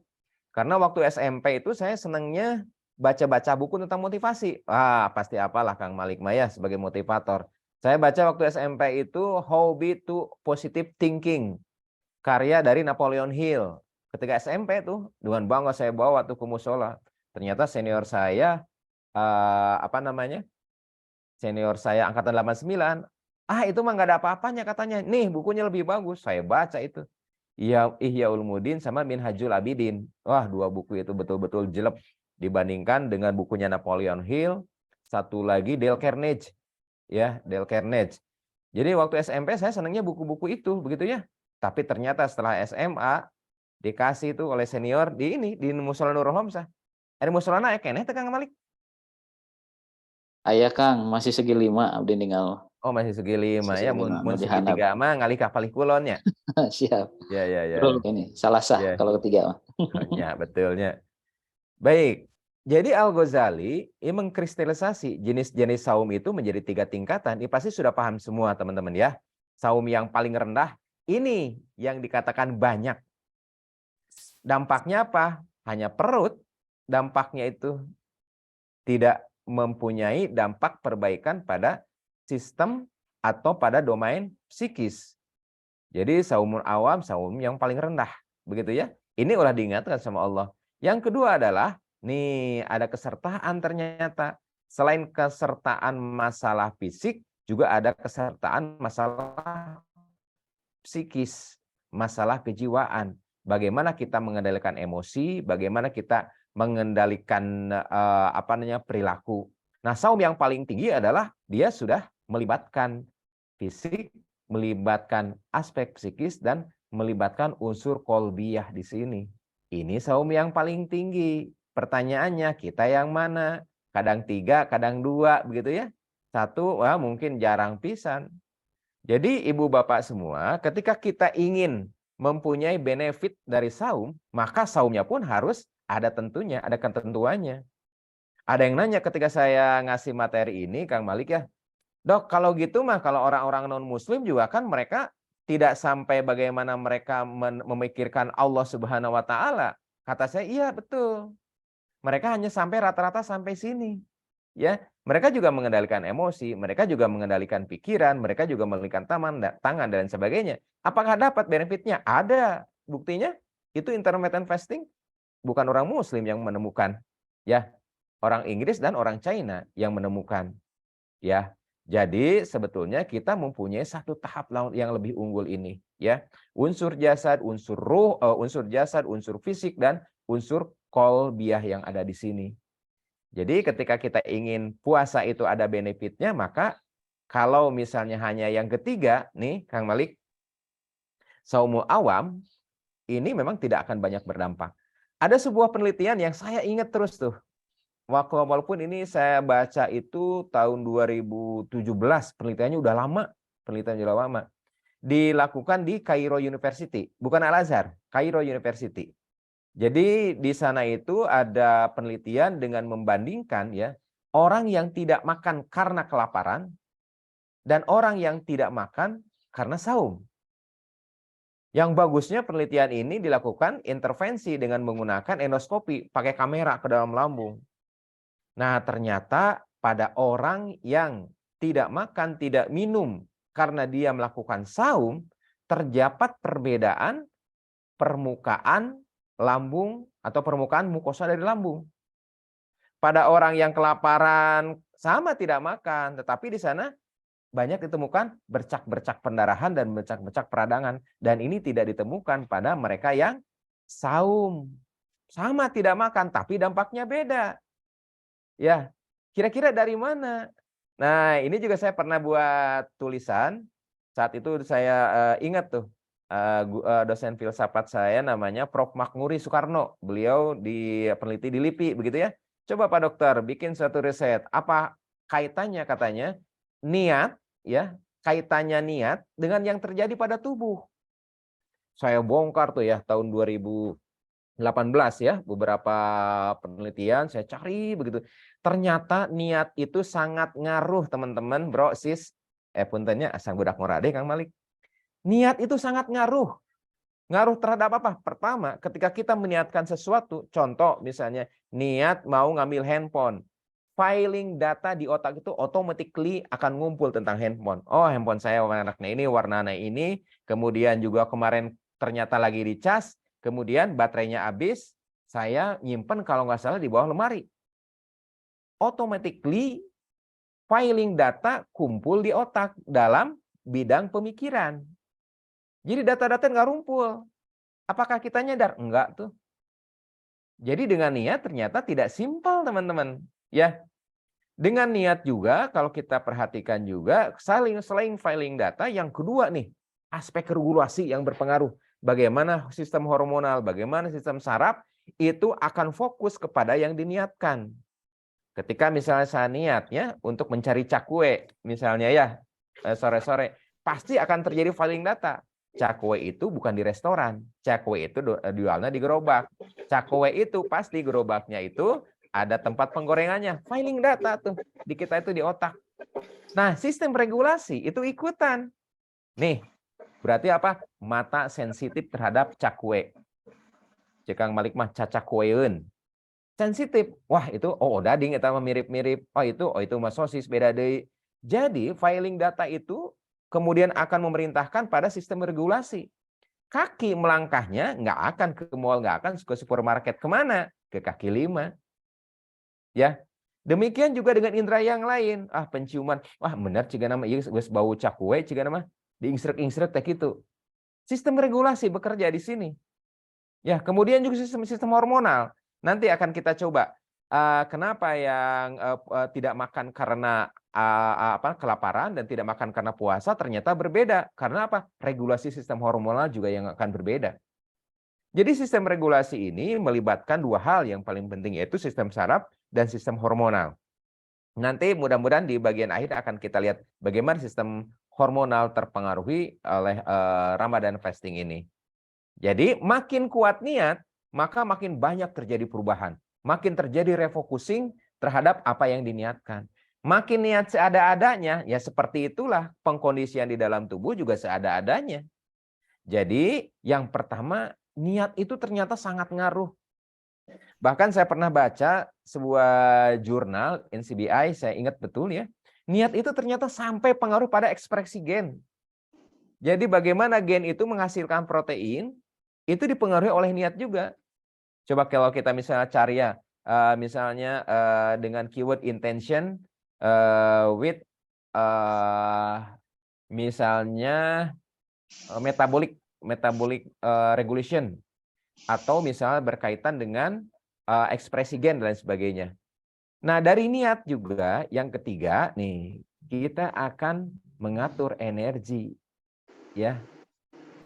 Karena waktu SMP itu saya senangnya baca-baca buku tentang motivasi. Pasti apalah Kang Malik Maya sebagai motivator. Saya baca waktu SMP itu How to Positive Thinking, karya dari Napoleon Hill. Ketika SMP tuh dengan bangga saya bawa tuh ke musola. Ternyata senior saya senior saya angkatan 89. Itu mah nggak ada apa-apanya katanya. Nih bukunya lebih bagus. Saya baca itu. Ihya Ulumuddin sama Minhajul Abidin. Wah, dua buku itu betul-betul jelek dibandingkan dengan bukunya Napoleon Hill. Satu lagi Dale Carnegie. Ya, Dale Carnegie. Jadi waktu SMP saya senangnya buku-buku itu, begitu ya. Tapi ternyata setelah SMA dikasih itu oleh senior di Musola Nurul Homsah. Ada musolana keneh teh Kang Malik. Ayah Kang masih segi 5 abdi ninggal. Oh, masih segi 5 ya, mun segi dihandap. 3 mah ngalih ka palih kulonnya. Siap. Ya. Bro, ini salah sah Ya. kalau ketiga mah. Ya, betulnya. Baik. Jadi Al-Ghazali mengkristalisasi jenis-jenis saum itu menjadi 3 tingkatan. Ini pasti sudah paham semua teman-teman ya. Saum yang paling rendah ini yang dikatakan banyak. Dampaknya apa? Hanya perut. Dampaknya itu tidak mempunyai dampak perbaikan pada sistem atau pada domain psikis. Jadi saumul awam, saum yang paling rendah. Begitu ya. Ini ulah diingatkan sama Allah. Yang kedua adalah, nih ada kesertaan ternyata. Selain kesertaan masalah fisik, juga ada kesertaan masalah psikis, masalah kejiwaan. Bagaimana kita mengendalikan emosi, bagaimana kita mengendalikan perilaku. Nah, saum yang paling tinggi adalah dia sudah melibatkan fisik, melibatkan aspek psikis, dan melibatkan unsur kolbiyah di sini. Ini saum yang paling tinggi. Pertanyaannya, kita yang mana? Kadang 3, kadang 2, begitu ya. 1, mungkin jarang pisan. Jadi ibu bapak semua, ketika kita ingin mempunyai benefit dari saum, maka saumnya pun harus ada tentunya, ada ketentuannya. Ada yang nanya ketika saya ngasih materi ini, Kang Malik ya, Dok, kalau gitu mah kalau orang-orang non-muslim juga kan mereka tidak sampai bagaimana mereka memikirkan Allah Subhanahu wa taala. Kata saya, iya betul. Mereka hanya sampai rata-rata sampai sini. Ya, mereka juga mengendalikan emosi, mereka juga mengendalikan pikiran, mereka juga mengendalikan tangan dan sebagainya. Apakah dapat benefitnya? Ada. Buktinya itu intermittent fasting bukan orang muslim yang menemukan. Ya, orang Inggris dan orang China yang menemukan. Ya. Jadi sebetulnya kita mempunyai satu tahap yang lebih unggul ini, ya. Unsur jasad, unsur ruh, unsur jasad, unsur fisik dan unsur qalbiyah yang ada di sini. Jadi ketika kita ingin puasa itu ada benefitnya, maka kalau misalnya hanya yang ketiga nih, Kang Malik, saumul awam ini memang tidak akan banyak berdampak. Ada sebuah penelitian yang saya ingat terus tuh. Walaupun ini saya baca itu tahun 2017, penelitiannya udah lama, dilakukan di Cairo University, bukan Al-Azhar, Cairo University. Jadi di sana itu ada penelitian dengan membandingkan ya orang yang tidak makan karena kelaparan dan orang yang tidak makan karena saum. Yang bagusnya penelitian ini dilakukan intervensi dengan menggunakan endoskopi, pakai kamera ke dalam lambung. Nah, ternyata pada orang yang tidak makan, tidak minum karena dia melakukan saum, terdapat perbedaan permukaan lambung atau permukaan mukosa dari lambung. Pada orang yang kelaparan sama tidak makan, tetapi di sana banyak ditemukan bercak-bercak pendarahan dan bercak-bercak peradangan. Dan ini tidak ditemukan pada mereka yang saum. Sama tidak makan, tapi dampaknya beda. Ya, kira-kira dari mana? Nah, ini juga saya pernah buat tulisan. Saat itu saya ingat tuh dosen filsafat saya namanya Prof. Makmuri Soekarno. Beliau peneliti di LIPI begitu ya. Coba Pak Dokter bikin suatu riset. Apa kaitannya katanya niat ya, kaitannya niat dengan yang terjadi pada tubuh. Saya bongkar tuh ya tahun 2018 ya, beberapa penelitian saya cari begitu. Ternyata niat itu sangat ngaruh teman-teman, bro, sis. Puntennya asal budak ngorade Kang Malik. Niat itu sangat ngaruh. Ngaruh terhadap apa? Pertama, ketika kita meniatkan sesuatu, contoh misalnya niat mau ngambil handphone. Filing data di otak itu automatically akan ngumpul tentang handphone. Oh, handphone saya warnanya ini, kemudian juga kemarin ternyata lagi dicas, kemudian baterainya habis, saya nyimpen kalau nggak salah di bawah lemari. Automatically filing data kumpul di otak dalam bidang pemikiran. Jadi data-data nggak rumpul. Apakah kita nyadar? Enggak tuh. Jadi dengan niat ternyata tidak simpel teman-teman. Ya, dengan niat juga kalau kita perhatikan juga selain filing data, yang kedua nih aspek regulasi yang berpengaruh. Bagaimana sistem hormonal, bagaimana sistem saraf itu akan fokus kepada yang diniatkan. Ketika misalnya saya niatnya untuk mencari cakwe, misalnya ya sore-sore, pasti akan terjadi filing data. Cakwe itu bukan di restoran, cakwe itu jualnya di gerobak. Cakwe itu pasti gerobaknya itu ada tempat penggorengannya, filing data tuh di kita itu di otak. Nah, sistem regulasi itu ikutan. Nih, berarti apa? Mata sensitif terhadap cakwe. Cekang Malik mah cacakweun. Sensitif. Wah, itu dading eta mirip-mirip. Oh itu mah sosis beda deui. Jadi, filing data itu kemudian akan memerintahkan pada sistem regulasi. Kaki melangkahnya nggak akan ke mall, nggak akan ke supermarket. Kemana? Ke kaki 5. Ya, demikian juga dengan indera yang lain. Penciuman. Wah, benar ciga nama ieu geus bau cakwe ciga nama diingsrek-ingsrek teh kitu. Sistem regulasi bekerja di sini. Ya, kemudian juga sistem hormonal. Nanti akan kita coba kenapa yang tidak makan karena kelaparan dan tidak makan karena puasa ternyata berbeda. Karena apa? Regulasi sistem hormonal juga yang akan berbeda. Jadi sistem regulasi ini melibatkan dua hal yang paling penting, yaitu sistem saraf dan sistem hormonal. Nanti mudah-mudahan di bagian akhir akan kita lihat bagaimana sistem hormonal terpengaruhi oleh Ramadan fasting ini. Jadi makin kuat niat, maka makin banyak terjadi perubahan. Makin terjadi refocusing terhadap apa yang diniatkan. Makin niat seada-adanya, ya seperti itulah pengkondisian di dalam tubuh juga seada-adanya. Jadi yang pertama, niat itu ternyata sangat ngaruh. Bahkan saya pernah baca sebuah jurnal NCBI, saya ingat betul ya, niat itu ternyata sampai pengaruh pada ekspresi gen. Jadi bagaimana gen itu menghasilkan protein, itu dipengaruhi oleh niat juga. Coba kalau kita misalnya cari ya, misalnya dengan keyword intention with misalnya metabolic regulation, atau misalnya berkaitan dengan ekspresi gen dan lain sebagainya. Nah, dari niat juga yang ketiga nih, kita akan mengatur energi. Ya.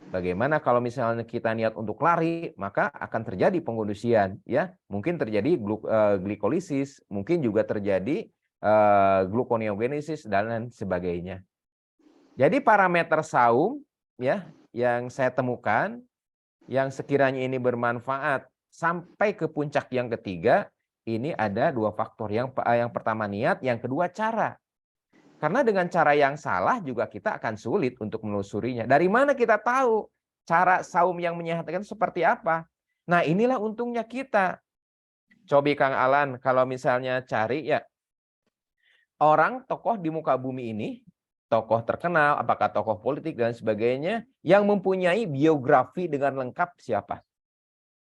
Bagaimana kalau misalnya kita niat untuk lari, maka akan terjadi pengkondisian, ya. Mungkin terjadi glikolisis, mungkin juga terjadi gluconeogenesis dan lain sebagainya. Jadi parameter saum ya yang saya temukan yang sekiranya ini bermanfaat sampai ke puncak yang ketiga, ini ada dua faktor. Yang pertama niat, yang kedua cara. Karena dengan cara yang salah juga kita akan sulit untuk menelusurinya. Dari mana kita tahu cara saum yang menyehatkan seperti apa? Nah, inilah untungnya kita. Coba Kang Alan, kalau misalnya cari ya orang tokoh di muka bumi ini, tokoh terkenal, apakah tokoh politik dan sebagainya, yang mempunyai biografi dengan lengkap siapa?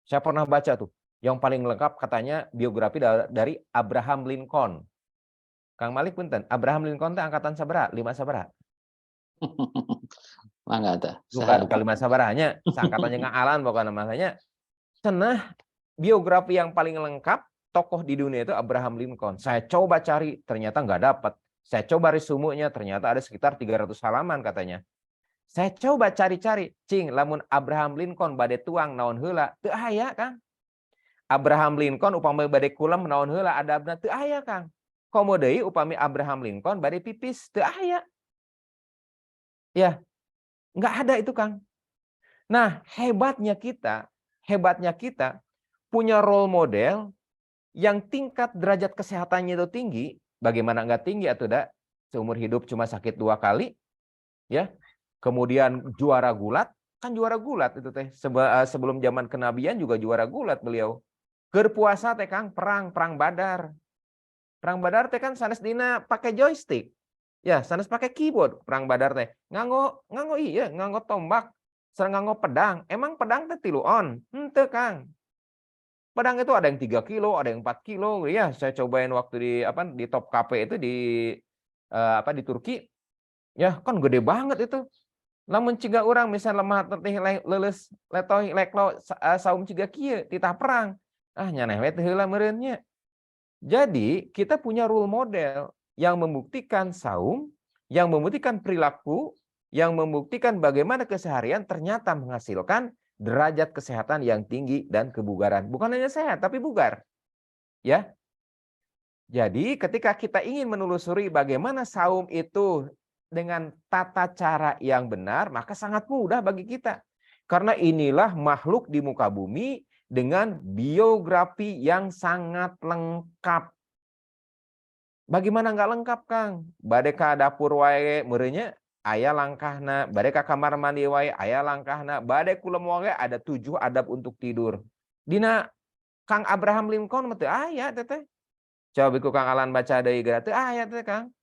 Saya pernah baca tuh, yang paling lengkap katanya biografi dari Abraham Lincoln. Kang Malik punten, Abraham Lincoln itu angkatan sabaraha? 5 sabaraha? Mangga teh. Bukan kalimat sabarahannya, seangkatannya Kang Alan pokoknya namanya. Cenah biografi yang paling lengkap tokoh di dunia itu Abraham Lincoln. Saya coba cari, ternyata nggak dapat. Saya coba resumenya, ternyata ada sekitar 300 halaman katanya. Saya coba cari-cari, cing, lamun Abraham Lincoln bade tuang naon heula, teu aya, Kang. Abraham Lincoln upami bade kulem naon heula adabna teu aya, Kang. Komo deui upami Abraham Lincoln bade pipis, teu aya. Ya, nggak ada itu, Kang. Nah, hebatnya kita punya role model yang tingkat derajat kesehatannya itu tinggi. Bagaimana nggak tinggi atau tidak? Seumur hidup cuma sakit 2 kali, ya. Kemudian juara gulat, kan juara gulat itu teh. Sebelum zaman kenabian juga juara gulat beliau. Keur puasa teh Kang, perang Badar. Perang Badar teh kan sanes dina pakai joystick. Ya, sanes pakai keyboard perang Badar teh. Nganggo tombak, sareng nganggo pedang. Emang pedang teh 3 on? Henteu, Kang. Pedang itu ada yang 3 kilo, ada yang 4 kilo. Ya, saya cobain waktu di Top Cafe itu di Turki. Ya, kan gede banget itu. Lamun ciga orang misal lemah teteh leuleus letoy leklo saum ciga kieu titah perang. Ah nyaneh we teh heula meureun nya. Jadi, kita punya role model yang membuktikan saum, yang membuktikan perilaku, yang membuktikan bagaimana keseharian ternyata menghasilkan derajat kesehatan yang tinggi dan kebugaran. Bukan hanya sehat, tapi bugar. Ya. Jadi, ketika kita ingin menelusuri bagaimana saum itu dengan tata cara yang benar, maka sangat mudah bagi kita. Karena inilah makhluk di muka bumi dengan biografi yang sangat lengkap. Bagaimana nggak lengkap, Kang? Bade ka dapur wae meureunya aya langkahna, bade ka kamar mandi wae aya langkahna, bade kulem wae ada 7 adab untuk tidur. Dina Kang Abraham Lincoln mah teu aya teh. Coba buku Kang Alan baca deui geura teu aya teh, Kang.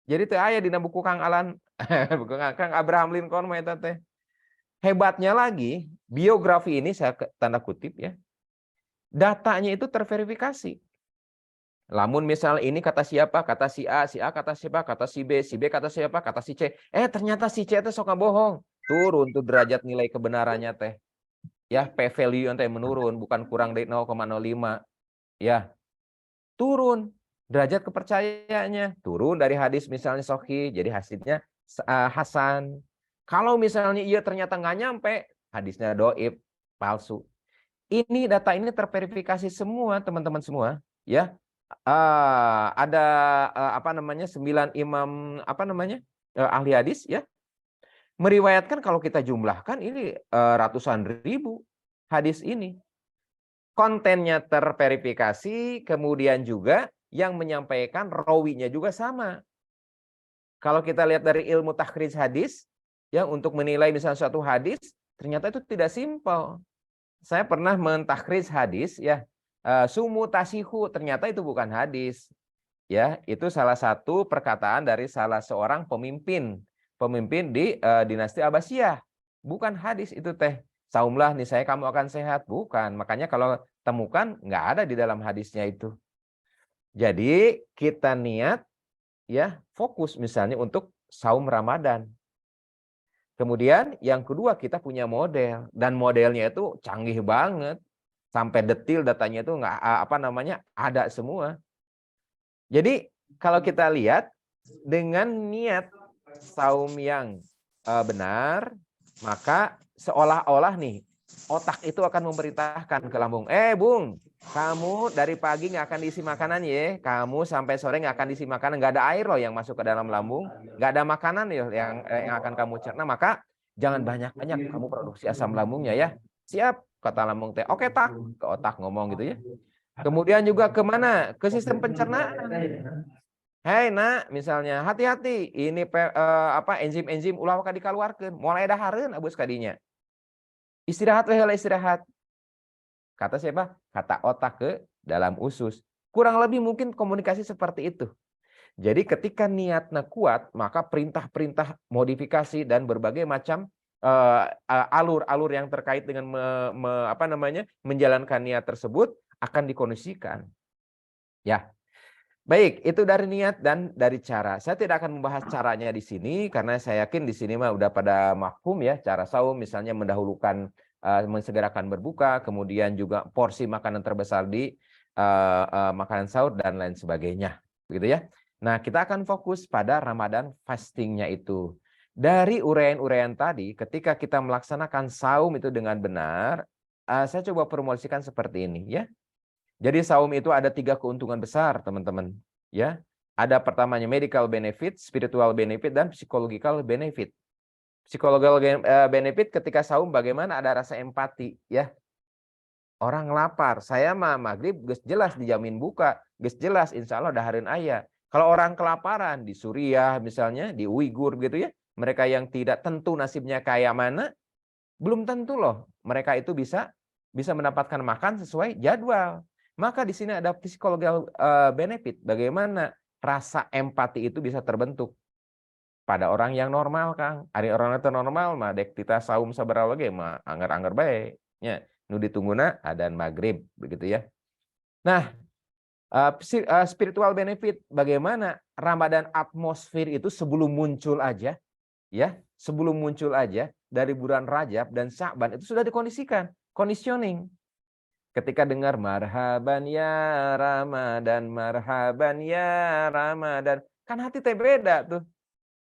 Jadi teu aya dina buku Kang Alan, buku Kang Abraham Lincoln mah eta teh. Hebatnya lagi, biografi ini saya tanda kutip ya. Datanya itu terverifikasi. Lamun misal ini kata siapa, kata si A kata siapa, kata si B kata siapa, kata si C. Ternyata si C teh sok ngabohong. Turun tuh derajat nilai kebenarannya teh. Ya, P value teh menurun, bukan kurang dari 0,05. Ya. Turun. Derajat kepercayaannya turun dari hadis misalnya sahih, jadi hasilnya hasan. Kalau misalnya iya ternyata nggak nyampe, hadisnya doib, palsu. Ini data ini terverifikasi semua teman-teman semua, ya. Ada 9 imam ahli hadis, ya. Meriwayatkan kalau kita jumlahkan ini ratusan ribu hadis ini. kontennya terverifikasi, kemudian juga yang menyampaikan rawinya juga sama. Kalau kita lihat dari ilmu takhrij hadis, ya untuk menilai misalnya suatu hadis, ternyata itu tidak simpel. Saya pernah mentakhrij hadis, ya sumu tasihu, ternyata itu bukan hadis. Ya, itu salah satu perkataan dari salah seorang pemimpin di dinasti Abbasiyah. Bukan hadis itu teh. Saumlah nih saya kamu akan sehat, bukan. Makanya kalau temukan nggak ada di dalam hadisnya itu. Jadi kita niat ya fokus misalnya untuk saum Ramadan. Kemudian yang kedua kita punya model dan modelnya itu canggih banget. Sampai detil datanya itu nggak ada semua. Jadi kalau kita lihat dengan niat saum yang benar, maka seolah-olah nih otak itu akan memerintahkan ke lambung, Bung, kamu dari pagi nggak akan diisi makanan ya, kamu sampai sore nggak akan diisi makanan, nggak ada air loh yang masuk ke dalam lambung, nggak ada makanan ya yang akan kamu cerna, maka jangan banyak-banyak kamu produksi asam lambungnya ya. Siap, kata lambung teh. Oke tak, ke otak ngomong gitu ya. Kemudian juga kemana? Ke sistem pencernaan. Hei nak, misalnya hati-hati, ini enzim-enzim ulah ka dikaluarkeun, mulai dahareun abus kadinya. Istirahat heula istirahat. Kata siapa? Kata otak ke dalam usus. Kurang lebih mungkin komunikasi seperti itu. Jadi ketika niatnya kuat, maka perintah-perintah modifikasi dan berbagai macam alur-alur yang terkait dengan menjalankan niat tersebut akan dikondisikan. Ya. Baik, itu dari niat dan dari cara. Saya tidak akan membahas caranya di sini karena saya yakin di sini mah udah pada mafhum ya, cara saum misalnya mendahulukan mensegerakan berbuka, kemudian juga porsi makanan terbesar di makanan sahur dan lain sebagainya, begitu ya. Nah, kita akan fokus pada Ramadan fastingnya itu. Dari uraian-uraian tadi, ketika kita melaksanakan saum itu dengan benar, saya coba promosikan seperti ini ya. Jadi saum itu ada 3 keuntungan besar, teman-teman. Ya, ada pertamanya medical benefit, spiritual benefit, dan psychological benefit. Psychological benefit ketika saum bagaimana ada rasa empati, ya. Orang lapar, saya mah maghrib geus jelas dijamin buka, geus jelas insya Allah dahareun aya. Kalau orang kelaparan di Suriah misalnya, di Uighur gitu ya, mereka yang tidak tentu nasibnya kayak mana, belum tentu loh mereka itu bisa mendapatkan makan sesuai jadwal. Maka di sini ada psychological benefit. Bagaimana rasa empati itu bisa terbentuk pada orang yang normal, Kang. Ari orang itu normal mah dek kita saum sabaraha ge mah anggar-anggar bae nya. Nu ditungguna adzan maghrib begitu ya. Nah, spiritual benefit bagaimana Ramadan atmosfer itu sebelum muncul aja ya, sebelum muncul aja dari bulan Rajab dan Sya'ban itu sudah dikondisikan, conditioning. Ketika dengar marhaban ya Ramadan, marhaban ya Ramadan, kan hati teh beda tuh.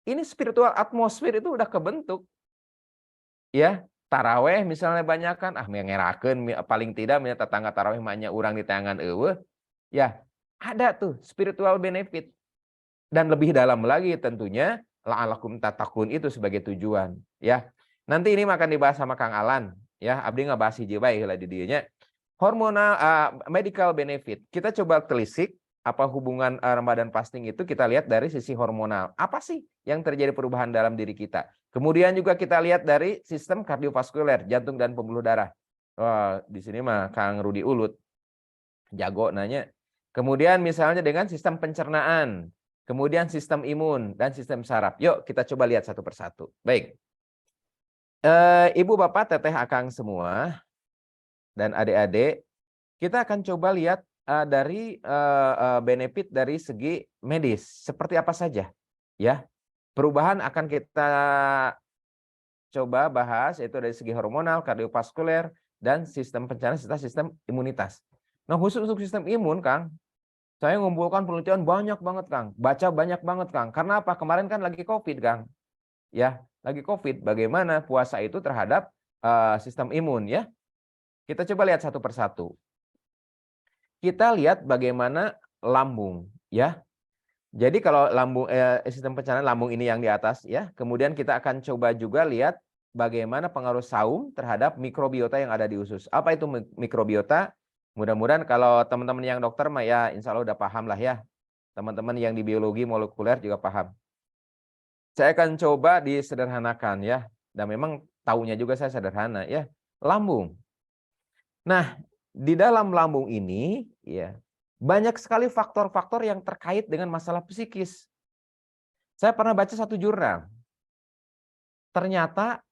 Ini spiritual atmosfer itu udah kebentuk. Ya, taraweh misalnya banyakan, ngerakeun paling tidak tetangga taraweh manya urang di tangan eueuh. Ya, ada tuh spiritual benefit. Dan lebih dalam lagi tentunya la'alakum tatakun itu sebagai tujuan, ya. Nanti ini akan dibahas sama Kang Alan, ya. Abdi ngabahas hiji bae heula di dieu nya. Hormonal medical benefit. Kita coba telisik apa hubungan Ramadan fasting itu, kita lihat dari sisi hormonal. Apa sih yang terjadi perubahan dalam diri kita? Kemudian juga kita lihat dari sistem kardiovaskuler, jantung dan pembuluh darah. Wah, di sini mah Kang Rudi Ulut jago nanya. Kemudian misalnya dengan sistem pencernaan, kemudian sistem imun dan sistem saraf. Yuk kita coba lihat satu persatu. Baik. Ibu, Bapak, Teteh, Akang semua dan adik-adik, kita akan coba lihat dari benefit dari segi medis seperti apa saja, ya. Perubahan akan kita coba bahas yaitu dari segi hormonal, kardiovaskuler, dan sistem pencernaan serta sistem imunitas. Nah, khusus untuk sistem imun, Kang, saya ngumpulkan penelitian banyak banget, Kang. Baca banyak banget, Kang. Karena apa? Kemarin kan lagi COVID, Kang. Ya, lagi COVID. Bagaimana puasa itu terhadap sistem imun, ya. Kita coba lihat satu persatu. Kita lihat bagaimana lambung, ya. Jadi kalau lambung sistem pencernaan lambung ini yang di atas, ya. Kemudian kita akan coba juga lihat bagaimana pengaruh saum terhadap mikrobiota yang ada di usus. Apa itu mikrobiota? Mudah-mudahan kalau teman-teman yang dokter mah ya insya Allah udah paham lah ya. Teman-teman yang di biologi molekuler juga paham. Saya akan coba disederhanakan ya. Dan memang taunya juga saya sederhana ya. Lambung. Nah, di dalam lambung ini ya banyak sekali faktor-faktor yang terkait dengan masalah psikis. Saya pernah baca satu jurnal. Ternyata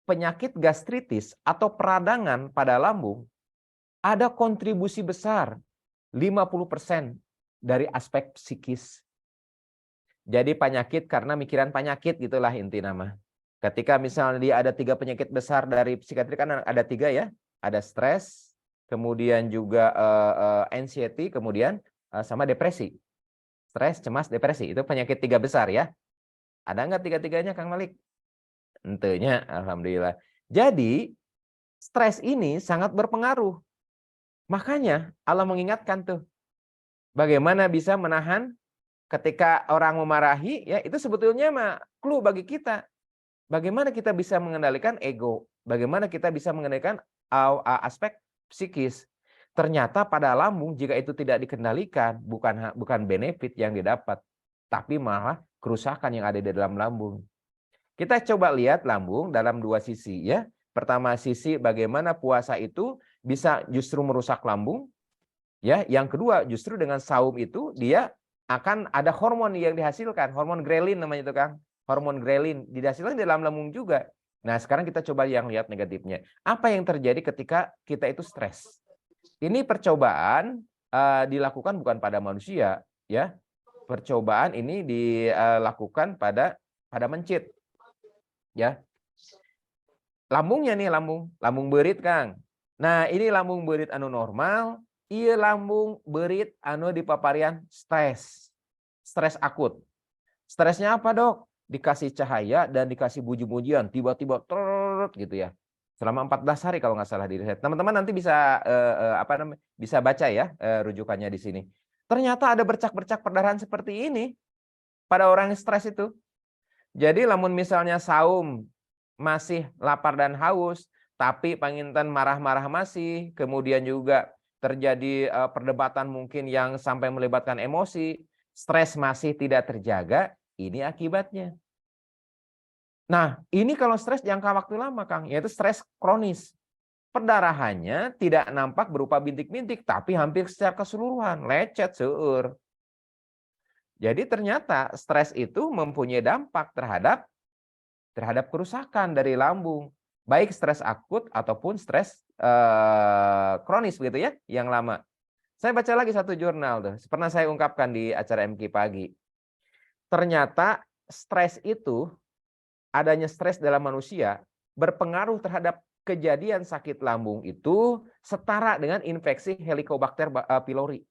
penyakit gastritis atau peradangan pada lambung ada kontribusi besar 50% dari aspek psikis. Jadi penyakit karena mikiran penyakit gitulah inti nama. Ketika misalnya dia ada 3 penyakit besar dari psikiatri kan ada 3 ya. Ada stres, kemudian juga anxiety, kemudian sama depresi. Stres, cemas, depresi. Itu penyakit 3 besar ya. Ada nggak 3-tiganya Kang Malik? Tentunya, alhamdulillah. Jadi stres ini sangat berpengaruh. Makanya Allah mengingatkan tuh. Bagaimana bisa menahan ketika orang memarahi, ya itu sebetulnya mah clue bagi kita. Bagaimana kita bisa mengendalikan ego? Bagaimana kita bisa mengendalikan aspek psikis? Ternyata pada lambung jika itu tidak dikendalikan, bukan benefit yang didapat, tapi malah kerusakan yang ada di dalam lambung. Kita coba lihat lambung dalam 2 sisi ya. Pertama sisi bagaimana puasa itu bisa justru merusak lambung. Ya, yang kedua justru dengan saum itu dia akan ada hormon yang dihasilkan, hormon grelin namanya itu Kang. Hormon grelin dihasilkan di dalam lambung juga. Nah, sekarang kita coba yang lihat negatifnya. Apa yang terjadi ketika kita itu stres? Ini percobaan dilakukan bukan pada manusia, ya. Percobaan ini dilakukan pada mencit. Ya. Lambungnya nih lambung berit Kang. Nah, ini lambung berit anu normal, ieu lambung berit anu dipaparian stres. Stres akut. Stresnya apa, Dok? Dikasih cahaya dan dikasih buji-bujian, tiba-tiba gitu ya. Selama 14 hari kalau nggak salah di riset. Teman-teman nanti bisa bisa baca ya rujukannya di sini. Ternyata ada bercak-bercak perdarahan seperti ini pada orang yang stres itu. Jadi lamun misalnya saum masih lapar dan haus, tapi panginten marah-marah masih, kemudian juga terjadi perdebatan mungkin yang sampai melibatkan emosi, stres masih tidak terjaga, ini akibatnya. Nah, ini kalau stres jangka waktu lama, Kang, yaitu stres kronis. Perdarahannya tidak nampak berupa bintik-bintik, tapi hampir secara keseluruhan, lecet, seueur. Jadi ternyata stres itu mempunyai dampak terhadap kerusakan dari lambung, baik stres akut ataupun stres kronis begitu ya, yang lama. Saya baca lagi satu jurnal tuh, pernah saya ungkapkan di acara MK pagi. Ternyata stres itu, adanya stres dalam manusia berpengaruh terhadap kejadian sakit lambung itu setara dengan infeksi Helicobacter pylori.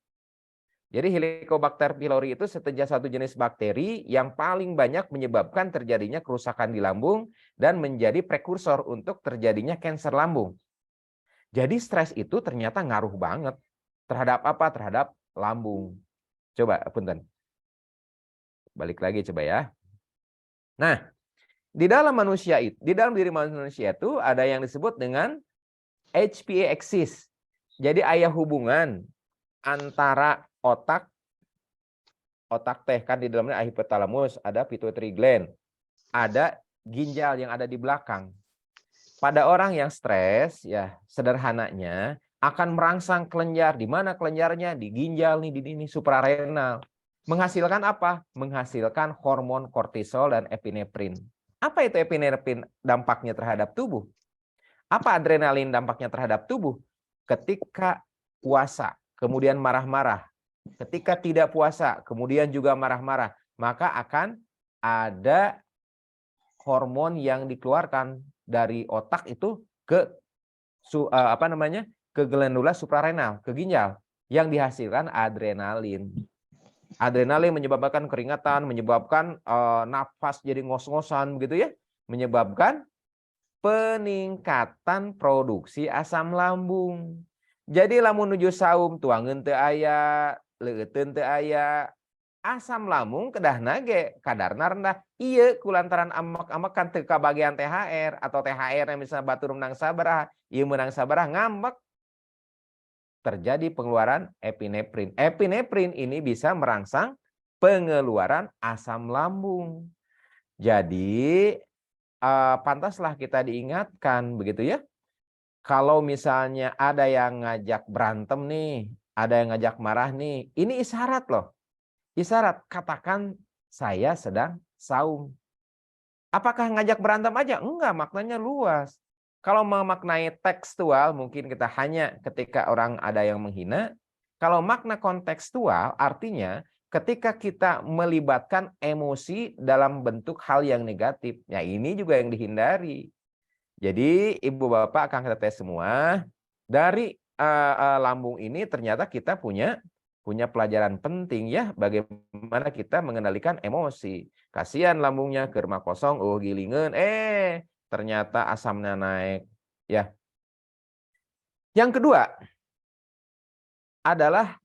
Jadi Helicobacter pylori itu satu jenis bakteri yang paling banyak menyebabkan terjadinya kerusakan di lambung dan menjadi prekursor untuk terjadinya kanker lambung. Jadi stres itu ternyata ngaruh banget terhadap apa? Terhadap lambung. Coba punten. Balik lagi coba ya. Nah, di dalam diri manusia itu ada yang disebut dengan HPA axis. Jadi ayah hubungan antara otak teh kan di dalamnya hipotalamus, ada pituitary gland, ada ginjal yang ada di belakang. Pada orang yang stres ya sederhananya akan merangsang kelenjar. Di mana kelenjarnya? Di ginjal nih, di suprarenal. Menghasilkan apa? Menghasilkan hormon kortisol dan epinefrin. Apa itu epinefrin dampaknya terhadap tubuh? Apa adrenalin dampaknya terhadap tubuh? Ketika puasa, kemudian marah-marah. Ketika tidak puasa, kemudian juga marah-marah, maka akan ada hormon yang dikeluarkan dari otak itu ke ke glandula suprarenal, ke ginjal, yang dihasilkan adrenalin. Adrenalin menyebabkan keringatan, menyebabkan nafas jadi ngos-ngosan begitu ya, menyebabkan peningkatan produksi asam lambung. Jadi lamun nuju saum tuangeun teu aya, leueteun teu aya, asam lambung kedahna ge kadarna rendah. Ieu kulantaran amek-amekan teu kabagian THR atau THR yang misalnya batur menang sabaraha, ieu menang sabaraha ngambek. terjadi pengeluaran epinefrin. Epinefrin ini bisa merangsang pengeluaran asam lambung. Jadi pantaslah kita diingatkan begitu ya. Kalau misalnya ada yang ngajak berantem nih, ada yang ngajak marah nih, ini isyarat loh. Isyarat, katakan saya sedang saum. Apakah ngajak berantem aja? Enggak, maknanya luas. Kalau memaknai tekstual, mungkin kita hanya ketika orang ada yang menghina. Kalau makna kontekstual, artinya ketika kita melibatkan emosi dalam bentuk hal yang negatif. Ya ini juga yang dihindari. Jadi ibu bapak akan kita tes semua. Dari lambung ini ternyata kita punya pelajaran penting ya. Bagaimana kita mengendalikan emosi. Kasihan lambungnya ke rumah kosong, gilingan. Ternyata asamnya naik. Ya. Yang kedua adalah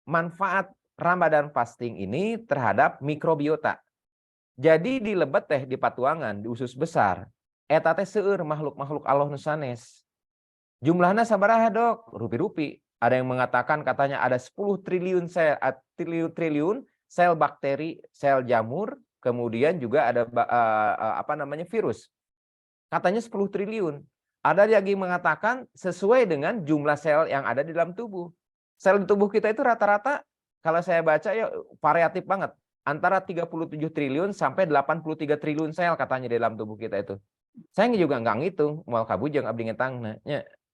manfaat Ramadan fasting ini terhadap mikrobiota. Jadi di lebet teh, di patuangan, di usus besar, eta teh seueur makhluk-makhluk Allah nu sanes. Jumlahnya sabaraha dok? Rupi-rupi. Ada yang mengatakan katanya ada 10 triliun sel bakteri, sel jamur, kemudian juga ada virus. Katanya 10 triliun. Ada lagi mengatakan sesuai dengan jumlah sel yang ada di dalam tubuh. Sel di tubuh kita itu rata-rata kalau saya baca ya variatif banget. Antara 37 triliun sampai 83 triliun sel katanya di dalam tubuh kita itu. Saya juga nggak ngitung, moal kabujang abdi ngetangna,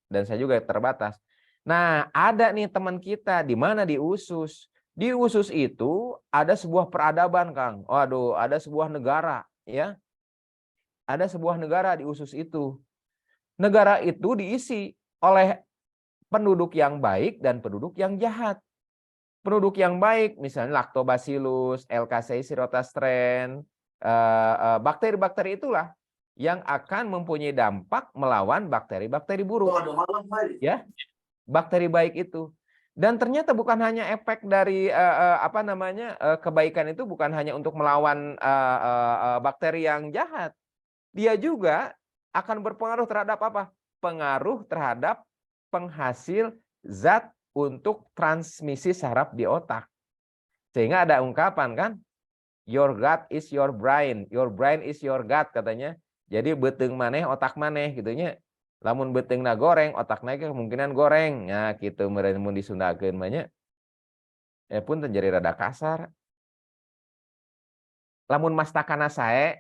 dan saya juga terbatas. Nah, ada nih teman kita di mana di usus. Di usus itu ada sebuah peradaban, Kang. Waduh, ada sebuah negara, ya. Ada sebuah negara di usus itu. Negara itu diisi oleh penduduk yang baik dan penduduk yang jahat. Penduduk yang baik, misalnya Lactobacillus, Elkasei Sirotastren, bakteri-bakteri itulah yang akan mempunyai dampak melawan bakteri-bakteri buruk. Ya, bakteri baik itu. Dan ternyata bukan hanya efek dari kebaikan itu bukan hanya untuk melawan bakteri yang jahat. Dia juga akan berpengaruh terhadap apa? Pengaruh terhadap penghasil zat untuk transmisi saraf di otak. Sehingga ada ungkapan kan, your gut is your brain is your gut katanya. Jadi beuteung maneh otak maneh gitunya. Lamun beuteungna goreng, otakna kemungkinan goreng. Nah, gitu meureun mun disundakeun mah nya. Pun terjadi rada kasar. Lamun mastakana sae,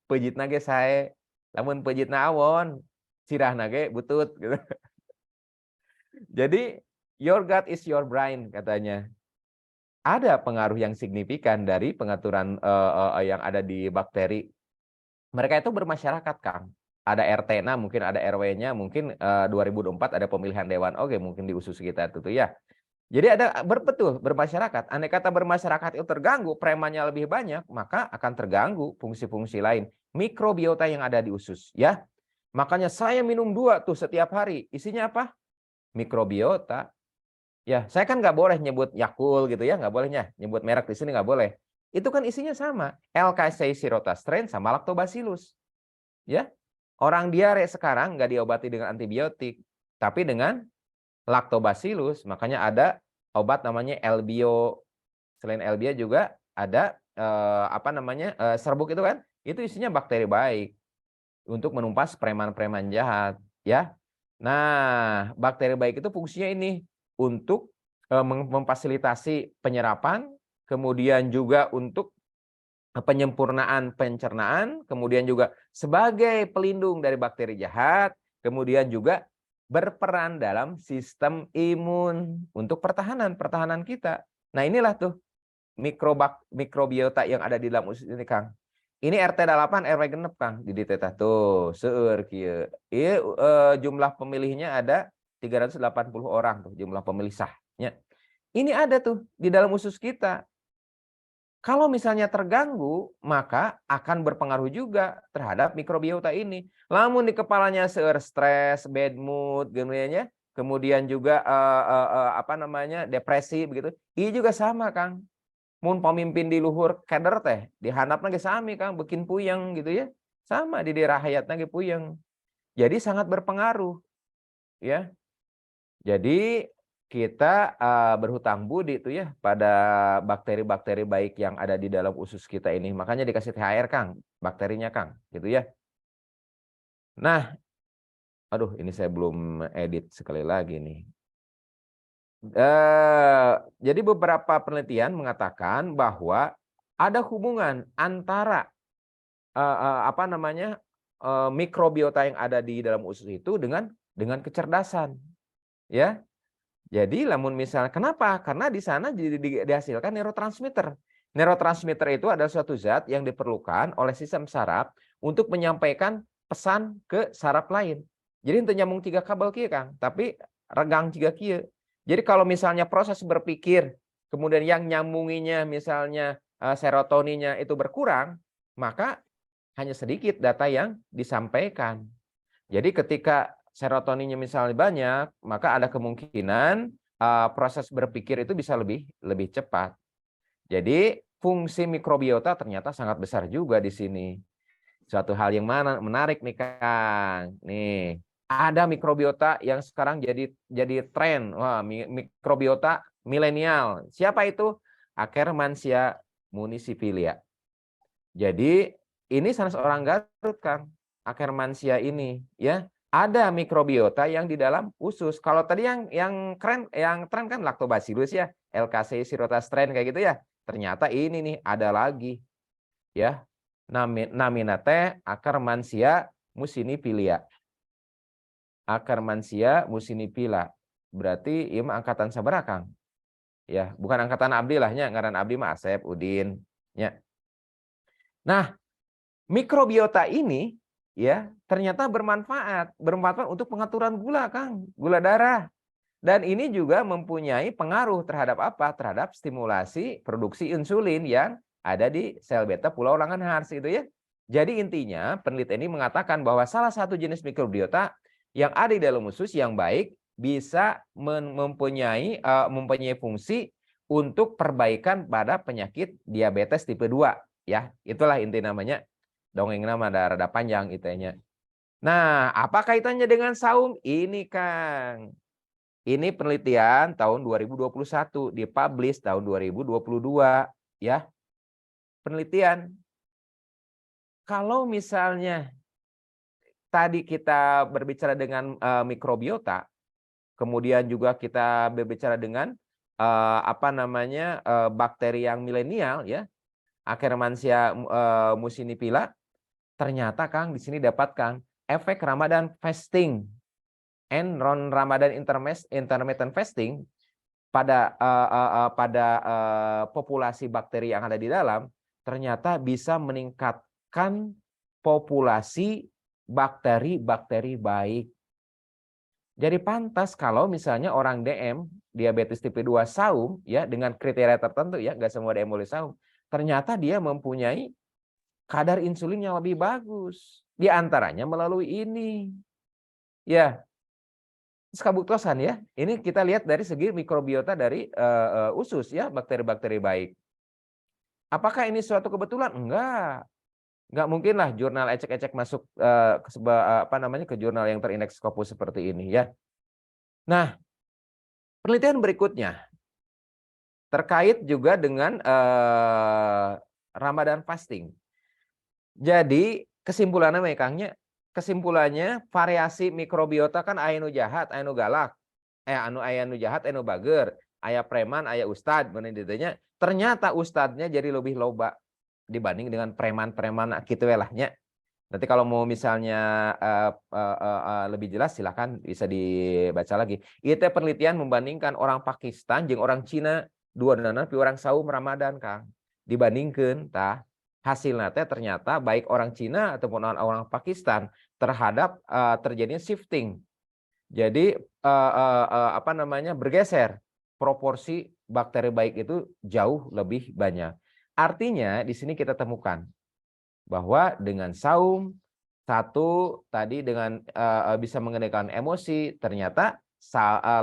peujitna ge sae. Lamun peujitna awon, sirahna ge butut gitu. Jadi your gut is your brain katanya. Ada pengaruh yang signifikan dari pengaturan yang ada di bakteri. Mereka itu bermasyarakat, Kang. Ada RT-nya, mungkin ada RW-nya, mungkin 2024 ada pemilihan dewan. Oke, mungkin di usus kita itu ya. Jadi ada bermasyarakat. Andai kata bermasyarakat itu terganggu, premannya lebih banyak, maka akan terganggu fungsi-fungsi lain. Mikrobiota yang ada di usus, ya. Makanya saya minum 2 tuh setiap hari. Isinya apa? Mikrobiota. Ya, saya kan nggak boleh nyebut Yakult gitu ya, nggak bolehnya nyebut merek di sini nggak boleh. Itu kan isinya sama, Elkasei Sirotastren sama Lactobacillus. Ya, orang diare sekarang nggak diobati dengan antibiotik, tapi dengan Lactobacillus. Makanya ada obat namanya Elbio. Selain Elbio juga ada serbuk itu kan, itu isinya bakteri baik untuk menumpas preman-preman jahat. Ya, nah bakteri baik itu fungsinya ini untuk memfasilitasi penyerapan, kemudian juga untuk penyempurnaan pencernaan, kemudian juga sebagai pelindung dari bakteri jahat, kemudian juga berperan dalam sistem imun untuk pertahanan kita. Nah, inilah tuh mikrobiota yang ada di dalam usus ini, Kang. Ini RT 8 RW genep, Kang, di teteh tuh seueur kieu. Ieu jumlah pemilihnya ada 380 orang tuh jumlah pemilih sahnya. Ini ada tuh di dalam usus kita. Kalau misalnya terganggu, maka akan berpengaruh juga terhadap mikrobiota ini. Lamun di kepalanya seueur stres, bad mood, kemudian juga depresi begitu. Ini juga sama, Kang. Mun pemimpin di luhur keder teh dihandapna ge sami, Kang, bikin puyeng gitu ya. Sama di daerah hayatna ge puyeng. Jadi sangat berpengaruh. Ya. Jadi kita berhutang budi itu ya pada bakteri-bakteri baik yang ada di dalam usus kita ini. Makanya dikasih THR, Kang, bakterinya, Kang, gitu ya. Nah, aduh ini saya belum edit sekali lagi nih. Jadi beberapa penelitian mengatakan bahwa ada hubungan antara mikrobiota yang ada di dalam usus itu dengan kecerdasan, ya. Jadi lamun misalnya kenapa? Karena di sana dihasilkan neurotransmitter. Neurotransmitter itu adalah suatu zat yang diperlukan oleh sistem saraf untuk menyampaikan pesan ke saraf lain. Jadi itu nyambung 3 kabel kieu, Kang, tapi regang 3 kieu. Jadi kalau misalnya proses berpikir kemudian yang nyambunginya misalnya serotoninnya itu berkurang, maka hanya sedikit data yang disampaikan. Jadi ketika serotoninnya misalnya banyak, maka ada kemungkinan proses berpikir itu bisa lebih cepat. Jadi fungsi mikrobiota ternyata sangat besar juga di sini. Suatu hal yang menarik nih, Kang. Nih, ada mikrobiota yang sekarang jadi tren. Wah, mikrobiota milenial. Siapa itu? Akkermansia municipilia. Jadi ini sanes orang Garut, Kang. Akkermansia ini, ya. Ada mikrobiota yang di dalam usus. Kalau tadi yang tren kan Lactobacillus ya, LKC Sirotastren kayak gitu ya. Ternyata ini nih ada lagi, ya. Namina teh Akkermansia mucinipilia. Akkermansia mucinipila. Berarti ieu mah angkatan sabaraha, Kang? Ya, bukan angkatan abdi lah nya, ngaran abdi mah Asep, Udin, nya. Nah, mikrobiota ini ya ternyata bermanfaat untuk pengaturan gula, Kang, gula darah. Dan ini juga mempunyai pengaruh terhadap apa? Terhadap stimulasi produksi insulin yang ada di sel beta Pulau Langenhans itu ya. Jadi intinya penelitian ini mengatakan bahwa salah satu jenis mikrobiota yang ada di dalam usus yang baik bisa mempunyai fungsi untuk perbaikan pada penyakit diabetes tipe 2 ya. Itulah inti namanya. Dongeng nama rada panjang itanya. Nah, apa kaitannya dengan saum? Ini, Kang. Ini penelitian tahun 2021, dipublish tahun 2022, ya. Penelitian. Kalau misalnya tadi kita berbicara dengan mikrobiota, kemudian juga kita berbicara dengan bakteri yang milenial, ya, Akkermansia mucinipila. Ternyata, Kang, di sini dapat, Kang, efek Ramadan fasting and Ramadan intermittent fasting pada populasi bakteri yang ada di dalam ternyata bisa meningkatkan populasi bakteri baik. Jadi pantas kalau misalnya orang DM diabetes tipe 2 saum ya dengan kriteria tertentu ya, nggak semua DM boleh saum. Ternyata dia mempunyai kadar insulin yang lebih bagus. Di antaranya melalui ini. Ya. Kabuktosan ya. Ini kita lihat dari segi mikrobiota dari usus ya, bakteri-bakteri baik. Apakah ini suatu kebetulan? Enggak. Enggak mungkin lah jurnal ecek-ecek masuk ke jurnal yang terindeks Scopus seperti ini ya. Nah, penelitian berikutnya terkait juga dengan Ramadan fasting. Jadi kesimpulannya Kangnya, kesimpulannya variasi mikrobiota kan aya nu jahat, aya nu galak. Aya nu jahat, aya nu bager, aya preman, aya ustad, bener ditanya. Ternyata ustadnya jadi lebih loba dibanding dengan preman-preman kitu we lah nya. Nanti kalau mau misalnya lebih jelas silahkan bisa dibaca lagi. Itu penelitian membandingkan orang Pakistan jeung orang Cina, dua-duanya orang saum Ramadan, Kang. Dibandingkan tah hasilnya ternyata baik orang Cina ataupun orang Pakistan terhadap terjadinya shifting. Jadi bergeser proporsi bakteri baik itu jauh lebih banyak. Artinya di sini kita temukan bahwa dengan saum satu tadi dengan bisa mengendalikan emosi, ternyata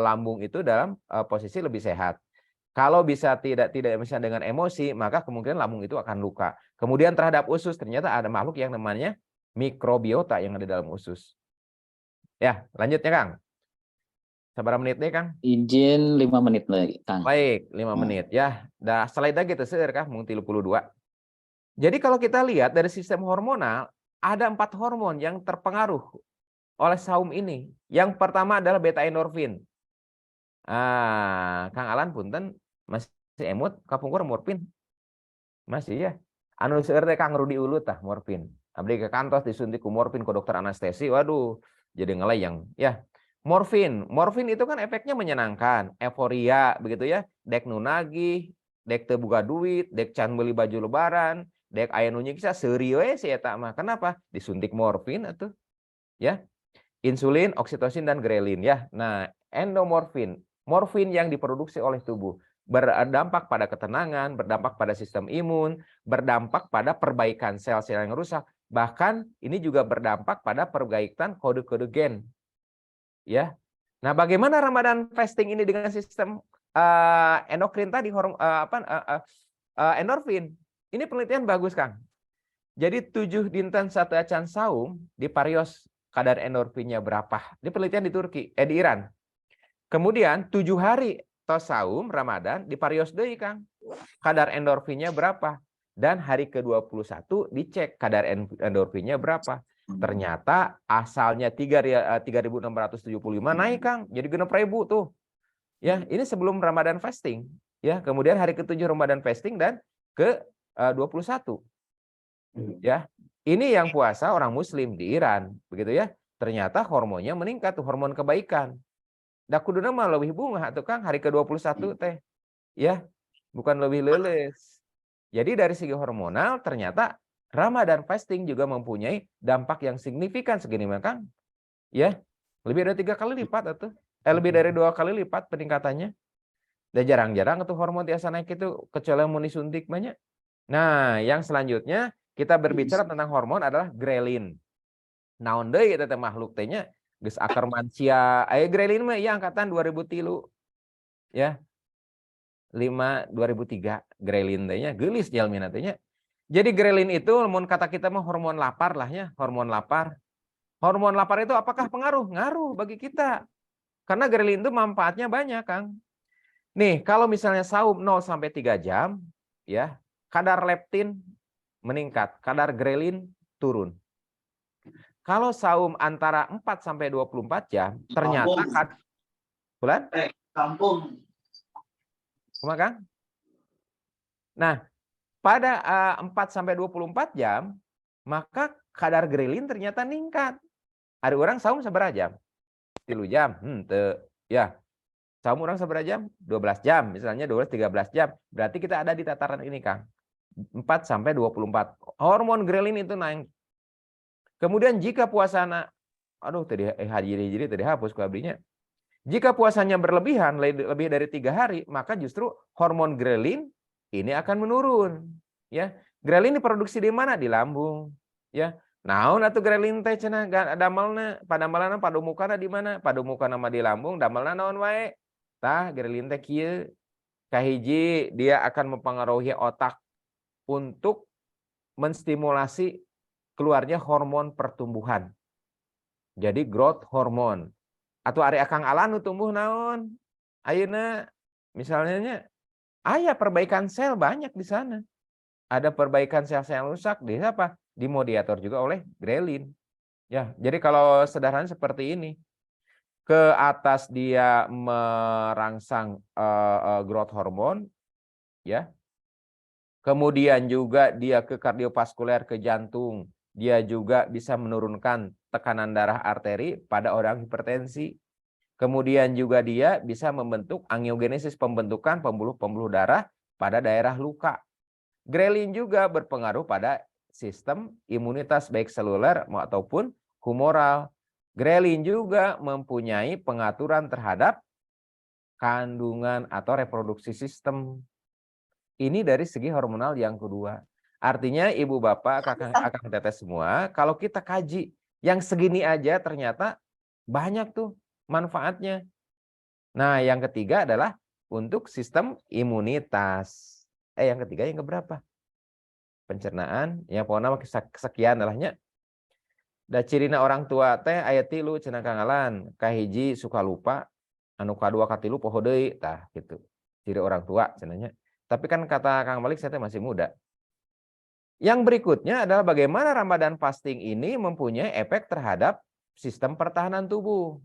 lambung itu dalam posisi lebih sehat. Kalau bisa tidak bisa dengan emosi, maka kemungkinan lambung itu akan luka. Kemudian terhadap usus ternyata ada makhluk yang namanya mikrobiota yang ada dalam usus. Ya, lanjutnya, Kang. Sabar menit deh, Kang. Izin 5 menit lagi, Kang. Baik, 5 menit ya. Dah slide lagi tuh seueur kah mung 32. Jadi kalau kita lihat dari sistem hormonal, ada 4 hormon yang terpengaruh oleh saum ini. Yang pertama adalah beta endorfin. Kang Alan punten masih emut kapungkur morfin. Masih ya. Anu seueur teh Kang Rudi Ulut tah morfin. Abdi ke kantor disuntik ku morfin ku dokter anestesi. Waduh, jadi ngelayang ya. Morfin itu kan efeknya menyenangkan, euforia begitu ya. Dek nu nagih, dek teu boga duit, dek can beli baju lebaran, dek aya nu nyiksa seuri we si eta mah. Kenapa? Disuntik morfin atuh. Ya. Insulin, oksitosin dan grelin ya. Nah, endomorfin, morfin yang diproduksi oleh tubuh berdampak pada ketenangan, berdampak pada sistem imun, berdampak pada perbaikan sel-sel yang rusak. Bahkan ini juga berdampak pada perbaikan kode-kode gen. Ya. Nah, bagaimana Ramadan fasting ini dengan sistem endokrin tadi endorfin? Ini penelitian bagus, Kang. Jadi 7 dinten 1 acan saum di parios kadar endorfinnya berapa? Ini penelitian di Turki, di Iran. Kemudian 7 hari tos saum Ramadan di parios deui, Kang. Kadar endorfinnya berapa? Dan hari ke-21 dicek kadar endorfinnya berapa. Ternyata asalnya 3.675 naik, Kang. Jadi 6.000 tuh. Ya, ini sebelum Ramadan fasting. Ya, kemudian hari ke-7 Ramadan fasting dan ke-21. Ya. Ini yang puasa orang muslim di Iran, begitu ya. Ternyata hormonnya meningkat tuh, hormon kebaikan. Da kuduna mah leuwih bunga tuh, Kang, hari ke-21 teh. Ya, bukan lebih leles. Jadi dari segi hormonal ternyata Ramadan fasting juga mempunyai dampak yang signifikan segini mah, Kang. Ya, lebih dari 3 kali lipat atau lebih dari 2 kali lipat peningkatannya. Dan jarang-jarang tuh hormon tiasa naik itu kecuali mun disuntik banyak. Nah, yang selanjutnya kita berbicara tentang hormon adalah grelin. Naon deui eta teh makhluk teh nya geus akar mancia. Grelin mah ieu angkatan 2003. Ya. 2003 grelin teh nya geulis jalmina teh nya. Jadi grelin itu mun kata kita mah hormon lapar lah ya, hormon lapar. Hormon lapar itu apakah pengaruh? Ngaruh bagi kita. Karena grelin itu manfaatnya banyak, Kang. Nih, kalau misalnya saum 0 sampai 3 jam, ya, kadar leptin meningkat, kadar grelin turun. Kalau saum antara 4 sampai 24 jam, ternyata bulan? Kampung. Kumaha, Kang? Nah, pada 4 sampai 24 jam, maka kadar grelin ternyata meningkat. Ada orang saum sabaraha jam? 3 jam. Ya. Saum orang sabaraha jam? 12 jam, misalnya 12-13 jam. Berarti kita ada di tataran ini, Kang. 4 sampai 24. Hormon grelin itu naik. Kemudian jika puasana tadi hijri tadi hapus ku abdinya. Jika puasanya berlebihan lebih dari 3 hari, maka justru hormon grelin ini akan menurun. Ya, grelin diproduksi di mana? Di lambung. Ya, naon atuh grelin teh cenah damelna, padamelna padumukana di mana? Padumukana mah di lambung, damelna naon wae? Tah grelin teh kieu. Kahiji dia akan mempengaruhi otak untuk menstimulasi keluarnya hormon pertumbuhan. Jadi growth hormone. Atau ari Akang Alan nu tumbuh naon? Ayeuna misalnya aya perbaikan sel banyak di sana. Ada perbaikan sel-sel rusak di apa? Dimodiator juga oleh grelin. Ya, jadi kalau sederhana seperti ini. Ke atas dia merangsang growth hormone, ya. Kemudian juga dia ke kardiovaskuler, ke jantung. Dia juga bisa menurunkan tekanan darah arteri pada orang hipertensi. Kemudian juga dia bisa membentuk angiogenesis, pembentukan pembuluh-pembuluh darah pada daerah luka. Grelin juga berpengaruh pada sistem imunitas baik seluler ataupun humoral. Grelin juga mempunyai pengaturan terhadap kandungan atau reproduksi sistem. Ini dari segi hormonal yang kedua. Artinya ibu bapak, kakak teteh semua, kalau kita kaji yang segini aja ternyata banyak tuh manfaatnya. Nah, yang ketiga adalah untuk sistem imunitas. Yang ketiga yang keberapa? Pencernaan. Ya pokoknya kesekian alahnya. Da cirina orang tua teh aya 3 cenah Kang Alan. Kahiji suka lupa, anu kadua katilu poho deui tah gitu. Ciri orang tua cenanya. Tapi kan kata Kang Malik saya teh masih muda. Yang berikutnya adalah bagaimana Ramadan fasting ini mempunyai efek terhadap sistem pertahanan tubuh.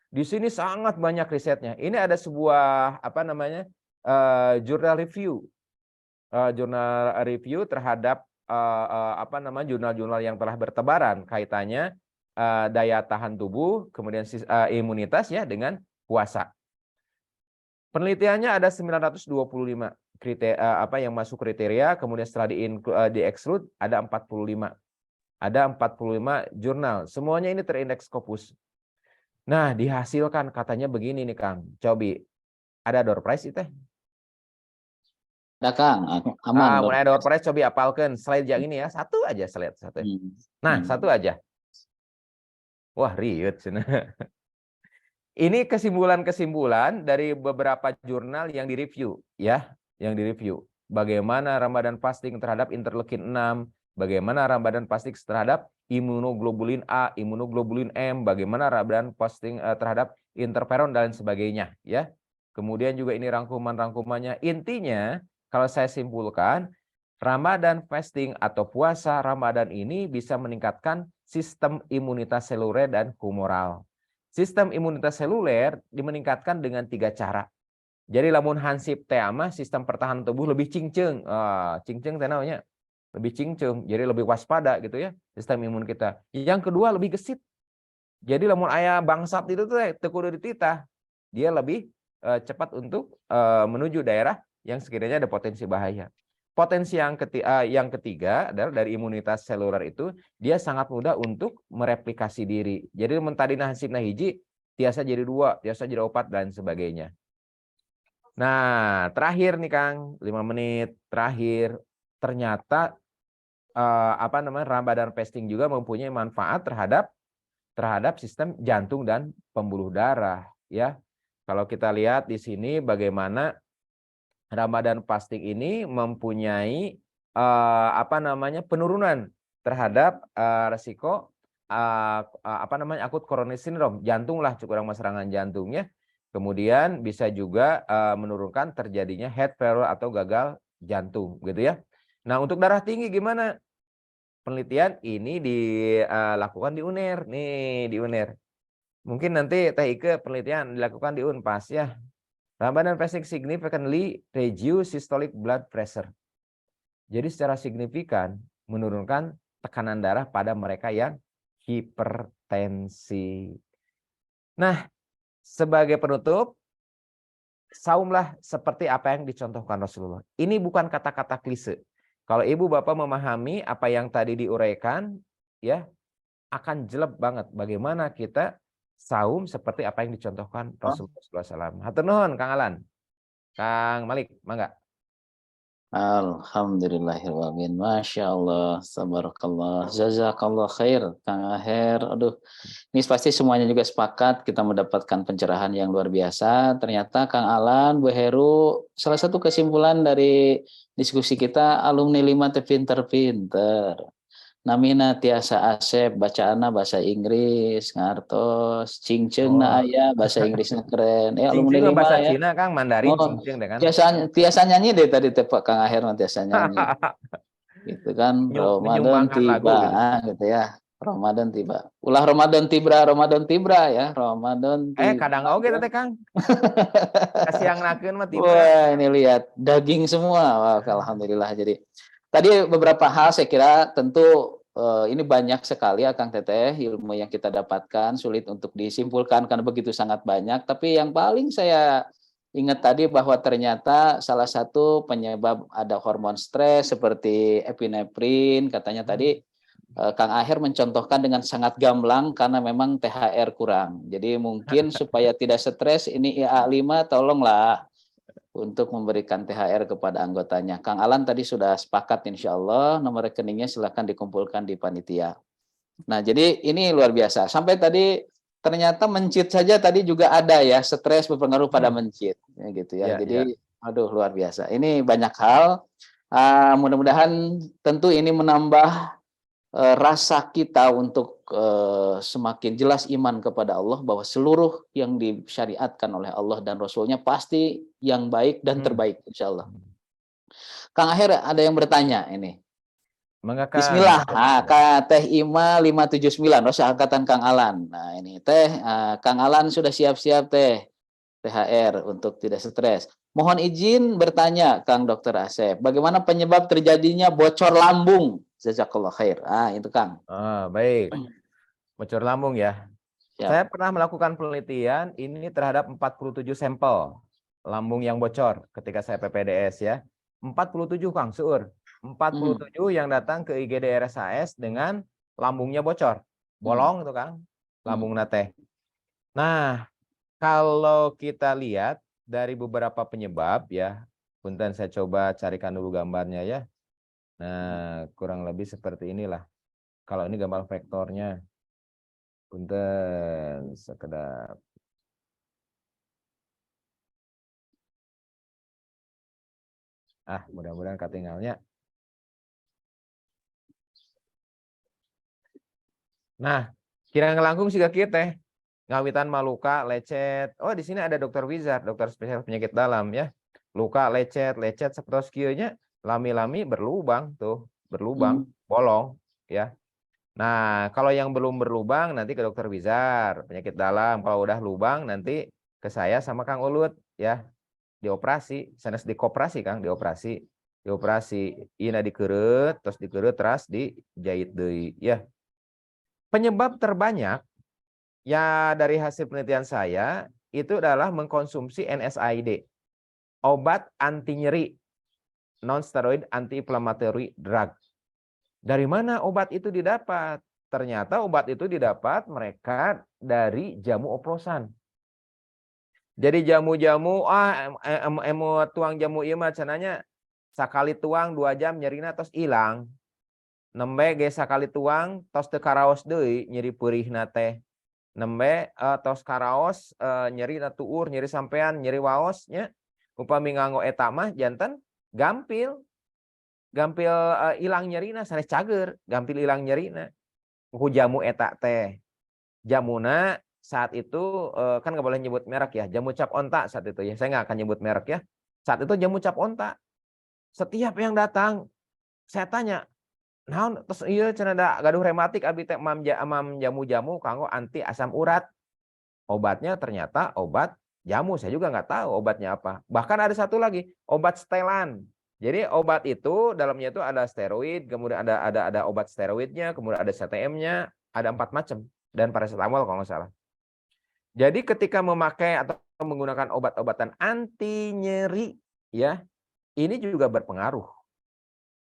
Di sini sangat banyak risetnya. Ini ada sebuah jurnal review, terhadap jurnal-jurnal yang telah bertebaran kaitannya daya tahan tubuh, kemudian imunitas ya dengan puasa. Penelitiannya ada 925 yang masuk kriteria, kemudian setelah di-exclude ada 45. Ada 45 jurnal. Semuanya ini terindeks Scopus. Nah, dihasilkan katanya begini nih Kang. Cobi. Ada door prize itu? Ada Kang, aman. Mulai door prize cobi apalkan slide yang ini ya. Satu aja slide satu. Nah, satu aja. Wah, riut cenah. Ini kesimpulan-kesimpulan dari beberapa jurnal yang direview ya, yang direview. Bagaimana Ramadan fasting terhadap interleukin 6, bagaimana Ramadan fasting terhadap imunoglobulin A, imunoglobulin M, bagaimana Ramadan fasting terhadap interferon dan sebagainya ya. Kemudian juga ini rangkuman-rangkumannya. Intinya kalau saya simpulkan, Ramadan fasting atau puasa Ramadan ini bisa meningkatkan sistem imunitas seluler dan humoral. Sistem imunitas seluler dimeningkatkan dengan 3 cara. Jadi lamun hansip teh mah sistem pertahanan tubuh lebih cingceng. Cingceng teh namanya. Lebih cingceng, jadi lebih waspada gitu ya sistem imun kita. Yang kedua lebih gesit. Jadi lamun aya bangsat itu tuh teu kudu dititah. Dia lebih cepat untuk menuju daerah yang sekiranya ada potensi bahaya. Potensi yang ketiga adalah dari imunitas seluler itu dia sangat mudah untuk mereplikasi diri. Jadi mentadina hansipna hiji tiasa jadi 2, tiasa jadi 4 dan sebagainya. Nah, terakhir nih Kang, 5 menit terakhir ternyata Ramadan fasting juga mempunyai manfaat terhadap sistem jantung dan pembuluh darah ya. Kalau kita lihat di sini bagaimana Ramadan fasting ini mempunyai penurunan terhadap resiko akut coronary syndrome, jantung lah kurang serangan jantungnya. Kemudian bisa juga menurunkan terjadinya heart failure atau gagal jantung gitu ya. Nah, untuk darah tinggi gimana? Penelitian ini dilakukan di UNER nih, di UNER. Mungkin nanti Teh Ike penelitian dilakukan di Unpas ya. Ramadan fasting significantly reduce systolic blood pressure. Jadi secara signifikan menurunkan tekanan darah pada mereka yang hipertensi. Nah, sebagai penutup, saumlah seperti apa yang dicontohkan Rasulullah. Ini bukan kata-kata klise. Kalau ibu bapak memahami apa yang tadi diuraikan, ya akan jelek banget bagaimana kita saum seperti apa yang dicontohkan Rasulullah SAW. Hatur nuhun Kang Alan, Kang Malik, mangga. Alhamdulillahirrahmanirrahim. Masya Allah, sabarakallah, jazakallah khair, Kang Aher. Aduh, ini pasti semuanya juga sepakat kita mendapatkan pencerahan yang luar biasa. Ternyata Kang Alan, Bu Heru, salah satu kesimpulan dari diskusi kita, alumni 5 teh pinter-pinter. Namina tiasa asep, bacaanna bahasa Inggris, ngartos, cingceungna aya, bahasa Inggrisnya keren. Alumni 5 bahasa ya. Cina Kang, Mandarin cingceung deh kan. Tiasa nyanyi deh tadi Kang Aher tiasa nyanyi. Gitu kan, Ramadan tiba gitu ya. Ramadan tiba. Ulah Ramadan tibra ya. Ramadan tiba. Kadang oge teh Kang. Kasiangnakeun mah tibra. Wah, ini lihat daging semua. Wah, alhamdulillah. Jadi tadi beberapa hal saya kira tentu ini banyak sekali ya Kang Teteh ilmu yang kita dapatkan, sulit untuk disimpulkan karena begitu sangat banyak. Tapi yang paling saya ingat tadi bahwa ternyata salah satu penyebab ada hormon stres seperti epinefrin, katanya tadi Kang Aher mencontohkan dengan sangat gamblang karena memang THR kurang. Jadi mungkin supaya tidak stres ini IA5 tolonglah untuk memberikan THR kepada anggotanya. Kang Alan tadi sudah sepakat insya Allah, nomor rekeningnya silakan dikumpulkan di panitia. Nah, jadi ini luar biasa. Sampai tadi ternyata mencit saja tadi juga ada ya, stres berpengaruh pada mencit. Ya, gitu ya. Jadi, aduh luar biasa. Ini banyak hal. Mudah-mudahan tentu ini menambah rasa kita untuk semakin jelas iman kepada Allah bahwa seluruh yang disyariatkan oleh Allah dan Rasulnya pasti yang baik dan terbaik, insya Allah. Kang Aher ada yang bertanya ini. Mengapa? Bismillah, Teh Ima 579, Rosa angkatan Kang Alan. Nah ini Kang Alan sudah siap-siap THR untuk tidak stres. Mohon izin bertanya Kang Dr. Asep, bagaimana penyebab terjadinya bocor lambung? Jazakallah khair. Itu Kang. Baik. Bocor lambung ya. Siap. Saya pernah melakukan penelitian ini terhadap 47 sampel lambung yang bocor ketika saya PPDS ya. 47 Kang, seur. 47 yang datang ke IGD RSAS dengan lambungnya bocor. Bolong itu Kang, lambung nate. Nah, kalau kita lihat dari beberapa penyebab ya, punten saya coba carikan dulu gambarnya ya. Nah, kurang lebih seperti inilah. Kalau ini gambar vektornya. Punten, sekedar. Mudah-mudahan ketinggalnya. Nah, kira ngelangkung siga kieu teh. Ngawitan mah luka, lecet. Oh, di sini ada dokter Wizard, dokter spesialis penyakit dalam ya. Luka, lecet sapertos kieu nya, lami-lami berlubang tuh, berlubang, bolong ya. Nah, kalau yang belum berlubang nanti ke dokter Wizard, penyakit dalam. Kalau udah lubang nanti ke saya sama Kang Ulut ya. Dioperasi, sanes dikoperasi Kang, dioperasi. Ina dikereut, terus dikereut terus dijahit deui ya. Penyebab terbanyak ya dari hasil penelitian saya itu adalah mengkonsumsi NSAID, obat anti nyeri, non-steroid anti-inflammatory drug. Dari mana obat itu didapat? Ternyata obat itu didapat mereka dari jamu oplosan. Jadi jamu-jamu, tuang jamu ieu mah cenanya sakali tuang 2 jam nyerina tos hilang. Nembe ge sakali tuang tos teu karaos deui nyeri peurihna teh. Nembe tos karaos nyeri na tuur, nyeri sampean, nyeri waos nya. Upami nganggo eta mah janten gampil ilang nyerina sanes cager, gampil ilang nyerina. Ku jamu eta teh. Jamuna saat itu kan nggak boleh nyebut merek ya, jamu cap onta saat itu ya. Saya nggak akan nyebut merek ya. Saat itu jamu cap onta. Setiap yang datang saya tanya, naon terus ieu cenah da gaduh rematik abi teh mam jamu-jamu kanggo anti asam urat. Obatnya ternyata obat jamu, saya juga nggak tahu obatnya apa. Bahkan ada satu lagi, obat setelan. Jadi obat itu dalamnya itu ada steroid, kemudian ada obat steroidnya, kemudian ada CTM-nya, ada 4 macam dan paracetamol kalau nggak salah. Jadi ketika memakai atau menggunakan obat-obatan anti nyeri ya, ini juga berpengaruh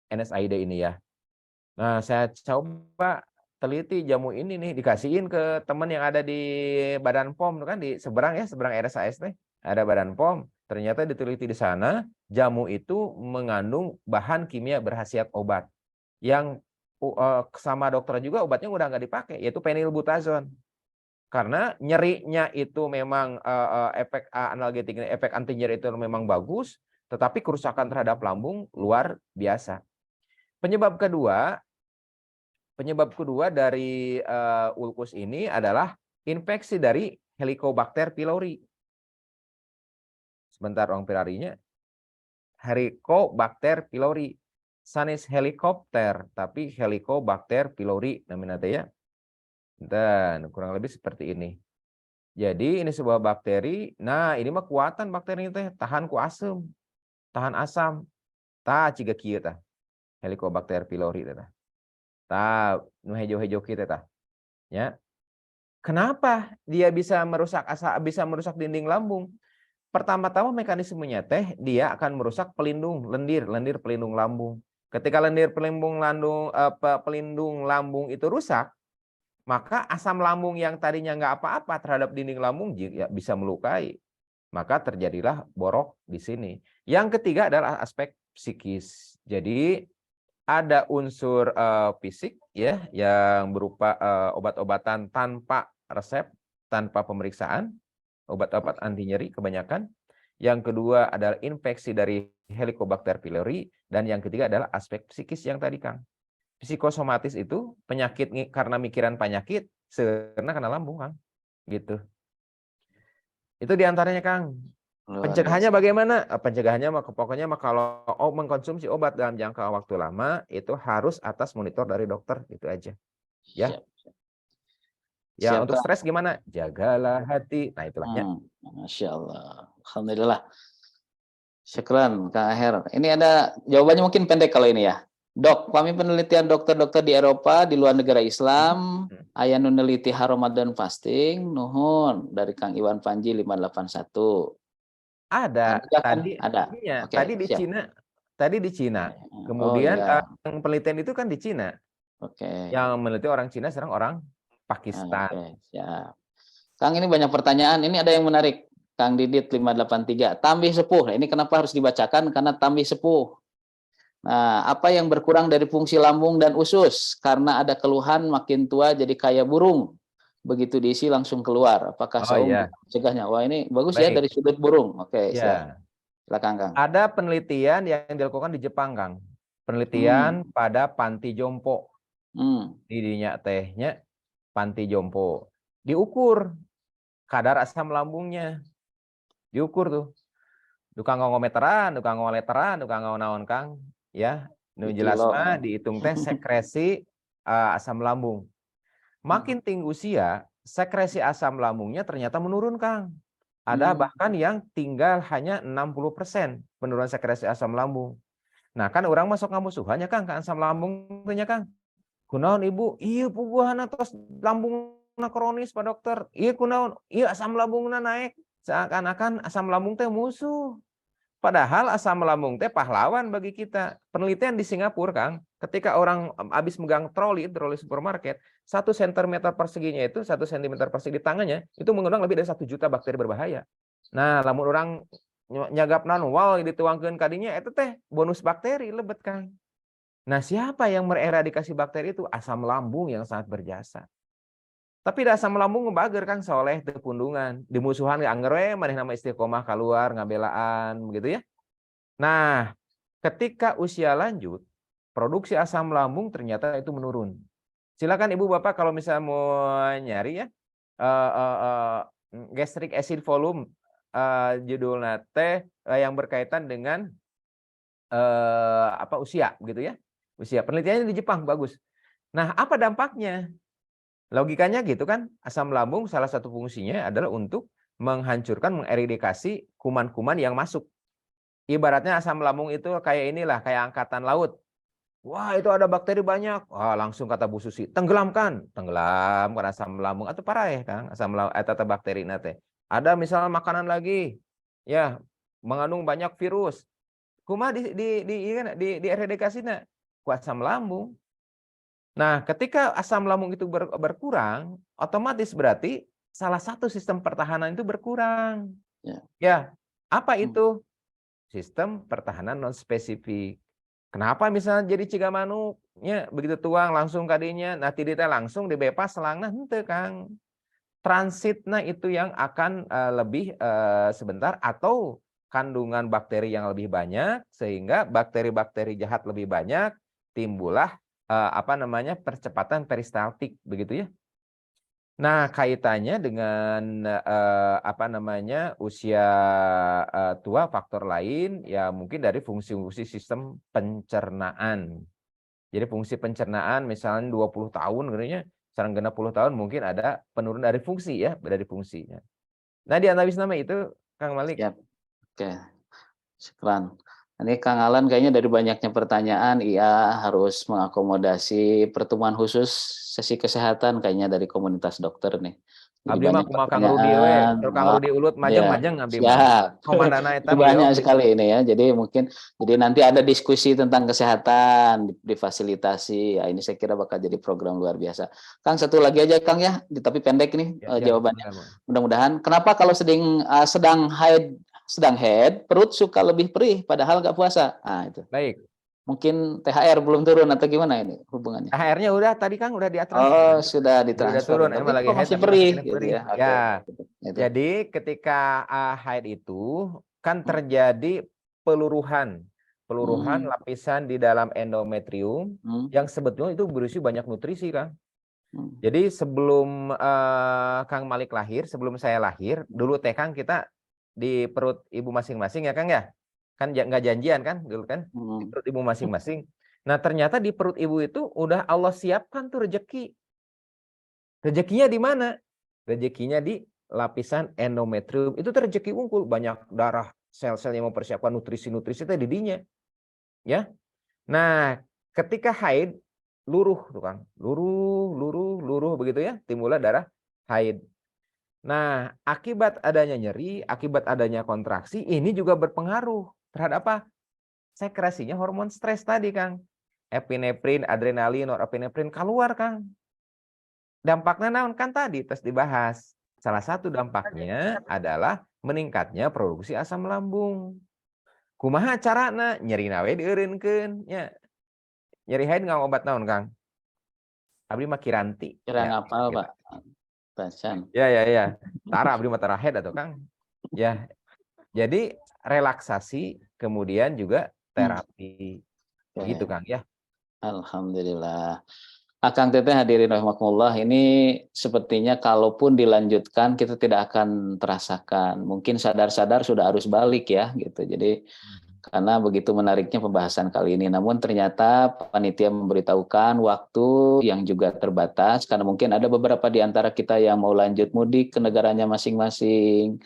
NSAID ini ya. Nah, saya coba teliti jamu ini nih, dikasihin ke teman yang ada di Badan POM kan, di seberang ya, seberang RSAS nih, ada Badan POM. Ternyata diteliti di sana, jamu itu mengandung bahan kimia berkhasiat obat. Yang sama dokter juga obatnya udah nggak dipakai, yaitu phenylbutazon. Karena nyerinya itu memang efek analgetik, efek anti nyeri itu memang bagus, tetapi kerusakan terhadap lambung luar biasa. Penyebab kedua dari ulkus ini adalah infeksi dari Helicobacter pylori. Sebentar orang pilarinya. Helicobacter pylori. Sanes helikopter, tapi Helicobacter pylori namanya ya. Dan kurang lebih seperti ini. Jadi ini sebuah bakteri. Nah, ini mah kuatan bakteri teh, tahan ku asam, tahan asam. Tah ciga kieu tah. Helicobacter pylori tah. Tah nu hejo-hejo kieu tah. Ya. Kenapa dia bisa merusak dinding lambung? Pertama-tama mekanismenya teh dia akan merusak lendir pelindung lambung. Ketika lendir pelindung lambung itu rusak, maka asam lambung yang tadinya nggak apa-apa terhadap dinding lambung ya bisa melukai. Maka terjadilah borok di sini. Yang ketiga adalah aspek psikis. Jadi ada unsur fisik ya yang berupa obat-obatan tanpa resep, tanpa pemeriksaan, obat-obat anti nyeri kebanyakan. Yang kedua adalah infeksi dari Helicobacter pylori, dan yang ketiga adalah aspek psikis yang tadi Kang. psikosomatis itu penyakit karena mikiran penyakit, seurna kena lambung, Kang. Gitu. Itu diantaranya, Kang. Luar Pencegahannya biasa. bagaimana? Pencegahannya pokoknya kalau mengkonsumsi obat dalam jangka waktu lama itu harus atas monitor dari dokter, itu aja. Ya. Siap. Ya, Siap, untuk Kang. stres gimana? Jagalah hati. Nah, itulah ya. Masya Allah. Alhamdulillah. Syukran, Kang Aher. Ini ada jawabannya mungkin pendek kalau ini ya. Dok, kami penelitian dokter-dokter di Eropa, di luar negara Islam, aya nu neliti Ramadan fasting, nuhun dari Kang Iwan Panji 581. Ada Ada kan? tadi Ada. iya, Oke, tadi di siap. Cina. Tadi di Cina. Oh Kemudian iya. yang penelitian itu kan di Cina. Oke. Yang meneliti orang Cina sekarang orang Pakistan. Oke, siap. Kang, ini banyak pertanyaan. Ini ada yang menarik. Kang Didit 583. Tambih sepuh. Nah, ini kenapa harus dibacakan? Karena tambih sepuh. Nah, apa yang berkurang dari fungsi lambung dan usus? Karena ada keluhan makin tua jadi kayak burung. Begitu diisi langsung keluar. Apakah Oh saum iya, mencegahnya? Wah, ini bagus ya baik. dari sudut burung. Oke, siap. Ya, Silakan, Kang. ada penelitian yang dilakukan di Jepang, Kang. Penelitian pada panti jompo. Hmm. Di dinya tehnya panti jompo. Diukur kadar asam lambungnya. Diukur tuh. Tukang meteran, tukang leteran, tukang naon, Kang. Ya, nu Di jelas kilo. mah dihitung teh sekresi asam lambung. Makin tinggi usia, sekresi asam lambungnya ternyata menurun, Kang. Ada bahkan yang tinggal hanya 60% penurunan sekresi asam lambung. Nah, kan orang masuk ngamusuhannya, Kang, ke asam lambung nya, Kang. Kunaon ibu? Iya puguhan tos lambungna kronis Pak Dokter. Iya kunaon? Iya asam lambungna naik. Seakan-akan asam lambung teh musuh. Padahal asam lambung teh pahlawan bagi kita. Penelitian di Singapura, Kang, ketika orang habis megang troli supermarket, 1 cm perseginya itu 1 cm persegi di tangannya itu mengundang lebih dari 1 juta bakteri berbahaya. Nah, lamun orang nyagapna wal dituangkeun kadinya itu teh bonus bakteri lebet, Kang. Nah, siapa yang mereradikasi bakteri itu? Asam lambung yang sangat berjasa. Tapi da asam lambung ngebager, Kang, soleh teu pundungan. Dimusuhan angger we maneh nama istiqomah keluar ngabelaan begitu ya. Nah, ketika usia lanjut, produksi asam lambung ternyata itu menurun. Silakan Ibu Bapak kalau misalnya mau nyari ya, gastric acid volume, judulnya teh yang berkaitan dengan usia gitu ya. Usia. Penelitiannya di Jepang bagus. Nah, apa dampaknya? Logikanya gitu kan, asam lambung salah satu fungsinya adalah untuk menghancurkan, mengeradikasi kuman-kuman yang masuk. Ibaratnya asam lambung itu kayak inilah, kayak angkatan laut. Wah, itu ada bakteri banyak. Wah, langsung kata Bu Susi, tenggelamkan. Tenggelam karena asam lambung atau parah ya, Kang, asam lambung atau bakteri nate. Ada misalnya makanan lagi, ya, mengandung banyak virus. Kumaha di eradikasinya ku asam lambung. Nah, ketika asam lambung itu berkurang, otomatis berarti salah satu sistem pertahanan itu berkurang. Ya, apa itu? Sistem pertahanan non spesifik. Kenapa misalnya jadi ciga manuknya begitu tuang langsung kadinya, nah tidita langsung dibepas selangna henteu, Kang. Transitnya itu yang akan lebih sebentar atau kandungan bakteri yang lebih banyak sehingga bakteri-bakteri jahat lebih banyak, timbullah percepatan peristaltik begitu ya. Nah, kaitannya dengan usia tua, faktor lain ya mungkin dari fungsi-fungsi sistem pencernaan. Jadi fungsi pencernaan misalnya 20 tahun katanya, sekarang genap 10 tahun mungkin ada penurunan dari fungsi ya, dari fungsinya. Nah, di analis nama itu Kang Malik. Siap. Oke. Syukran. Ini Kang Alan kayaknya dari banyaknya pertanyaan, ia harus mengakomodasi pertemuan khusus sesi kesehatan kayaknya dari komunitas dokter nih. Jadi Abdi mah banyak kumaha Kang Rudi we, pertanyaan. Kang Rudi ulut majeng-majeng abdi mah. Siap. Komandana eta Jadi banyak sekali ini ya. Jadi nanti ada diskusi tentang kesehatan, difasilitasi. Ya, ini saya kira bakal jadi program luar biasa. Kang, satu lagi aja Kang ya, tapi pendek nih jawabannya. Mudah-mudahan. Kenapa kalau sedang head, perut suka lebih perih padahal nggak puasa? Nah, itu. Baik. Mungkin THR belum turun atau gimana ini hubungannya? THR-nya udah tadi Kang udah ditransfer. Oh, sudah ditransfer. Sudah turun, Tapi lagi kok masih perih gitu ya. Ya. Jadi ketika haid itu kan terjadi peluruhan peluruhan lapisan di dalam endometrium yang sebetulnya itu berisi banyak nutrisi, Kang. Jadi sebelum Kang Malik lahir, sebelum saya lahir, dulu teh Kang kita di perut ibu masing-masing ya Kang ya. Kan nggak janjian kan dulu kan di perut ibu masing-masing. Nah ternyata di perut ibu itu udah Allah siapkan tuh rezeki. Rezekinya di mana? Rezekinya di lapisan endometrium. Itu tuh rezeki unggul, banyak darah, sel-sel yang mempersiapkan nutrisi-nutrisi itu didinya. Ya. Nah, ketika haid luruh tuh Kang, luruh begitu ya, timbullah darah haid. Nah, akibat adanya nyeri, akibat adanya kontraksi, ini juga berpengaruh terhadap apa? Sekresinya hormon stres tadi, Kang. Epinefrin, adrenalin, norepinefrin keluar, Kang. Dampaknya naon kan tadi terus dibahas. Salah satu dampaknya adalah meningkatnya produksi asam lambung. Kumaha carana nyeri nawe dieureunkeun nya. Nyeri haid nggak obat naon, Kang? Abdi mah kiranti. Kira Ya, ngapal, Pak? Tacan. ya. Tara abdi mah tara haid atau Kang? Ya. Jadi relaksasi kemudian juga terapi. Gitu, Kang ya. Alhamdulillah. Akang Teteh hadirin rahimakumullah, ini sepertinya kalaupun dilanjutkan kita tidak akan terasakan. Mungkin sadar-sadar sudah arus balik ya gitu. Jadi karena begitu menariknya pembahasan kali ini. Namun ternyata panitia memberitahukan waktu yang juga terbatas karena mungkin ada beberapa di antara kita yang mau lanjut mudik ke negaranya masing-masing,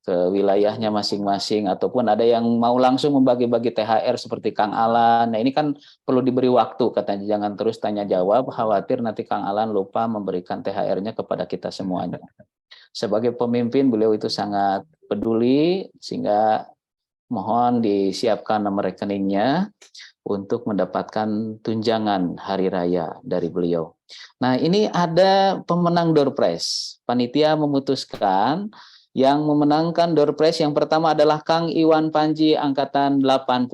ke wilayahnya masing-masing, ataupun ada yang mau langsung membagi-bagi THR seperti Kang Alan. Nah ini kan perlu diberi waktu katanya, jangan terus tanya jawab, khawatir nanti Kang Alan lupa memberikan THR-nya kepada kita semuanya. Sebagai pemimpin beliau itu sangat peduli, sehingga mohon disiapkan nomor rekeningnya untuk mendapatkan tunjangan hari raya dari beliau. Nah ini ada pemenang door prize. Panitia memutuskan yang memenangkan door prize yang pertama adalah Kang Iwan Panji angkatan 81,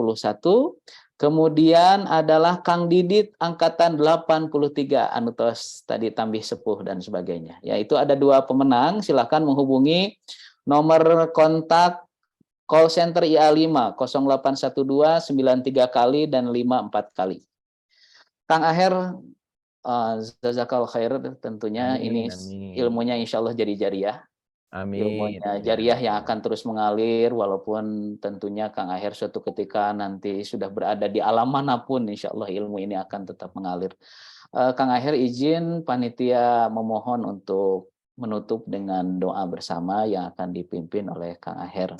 kemudian adalah Kang Didit angkatan 83, anu tos tadi tambih sepuh dan sebagainya. Ya, itu ada 2 pemenang, silakan menghubungi nomor kontak call center IA5 0812 93 kali dan 54 kali. Kang Aher, jazakallahu khair, tentunya Amin, ini amin. ilmunya insya Allah jadi jariah. Amin. Ilmunya jariah yang akan terus mengalir, walaupun tentunya Kang Aher suatu ketika nanti sudah berada di alam manapun, insya Allah ilmu ini akan tetap mengalir. Kang Aher izin panitia memohon untuk menutup dengan doa bersama yang akan dipimpin oleh Kang Aher.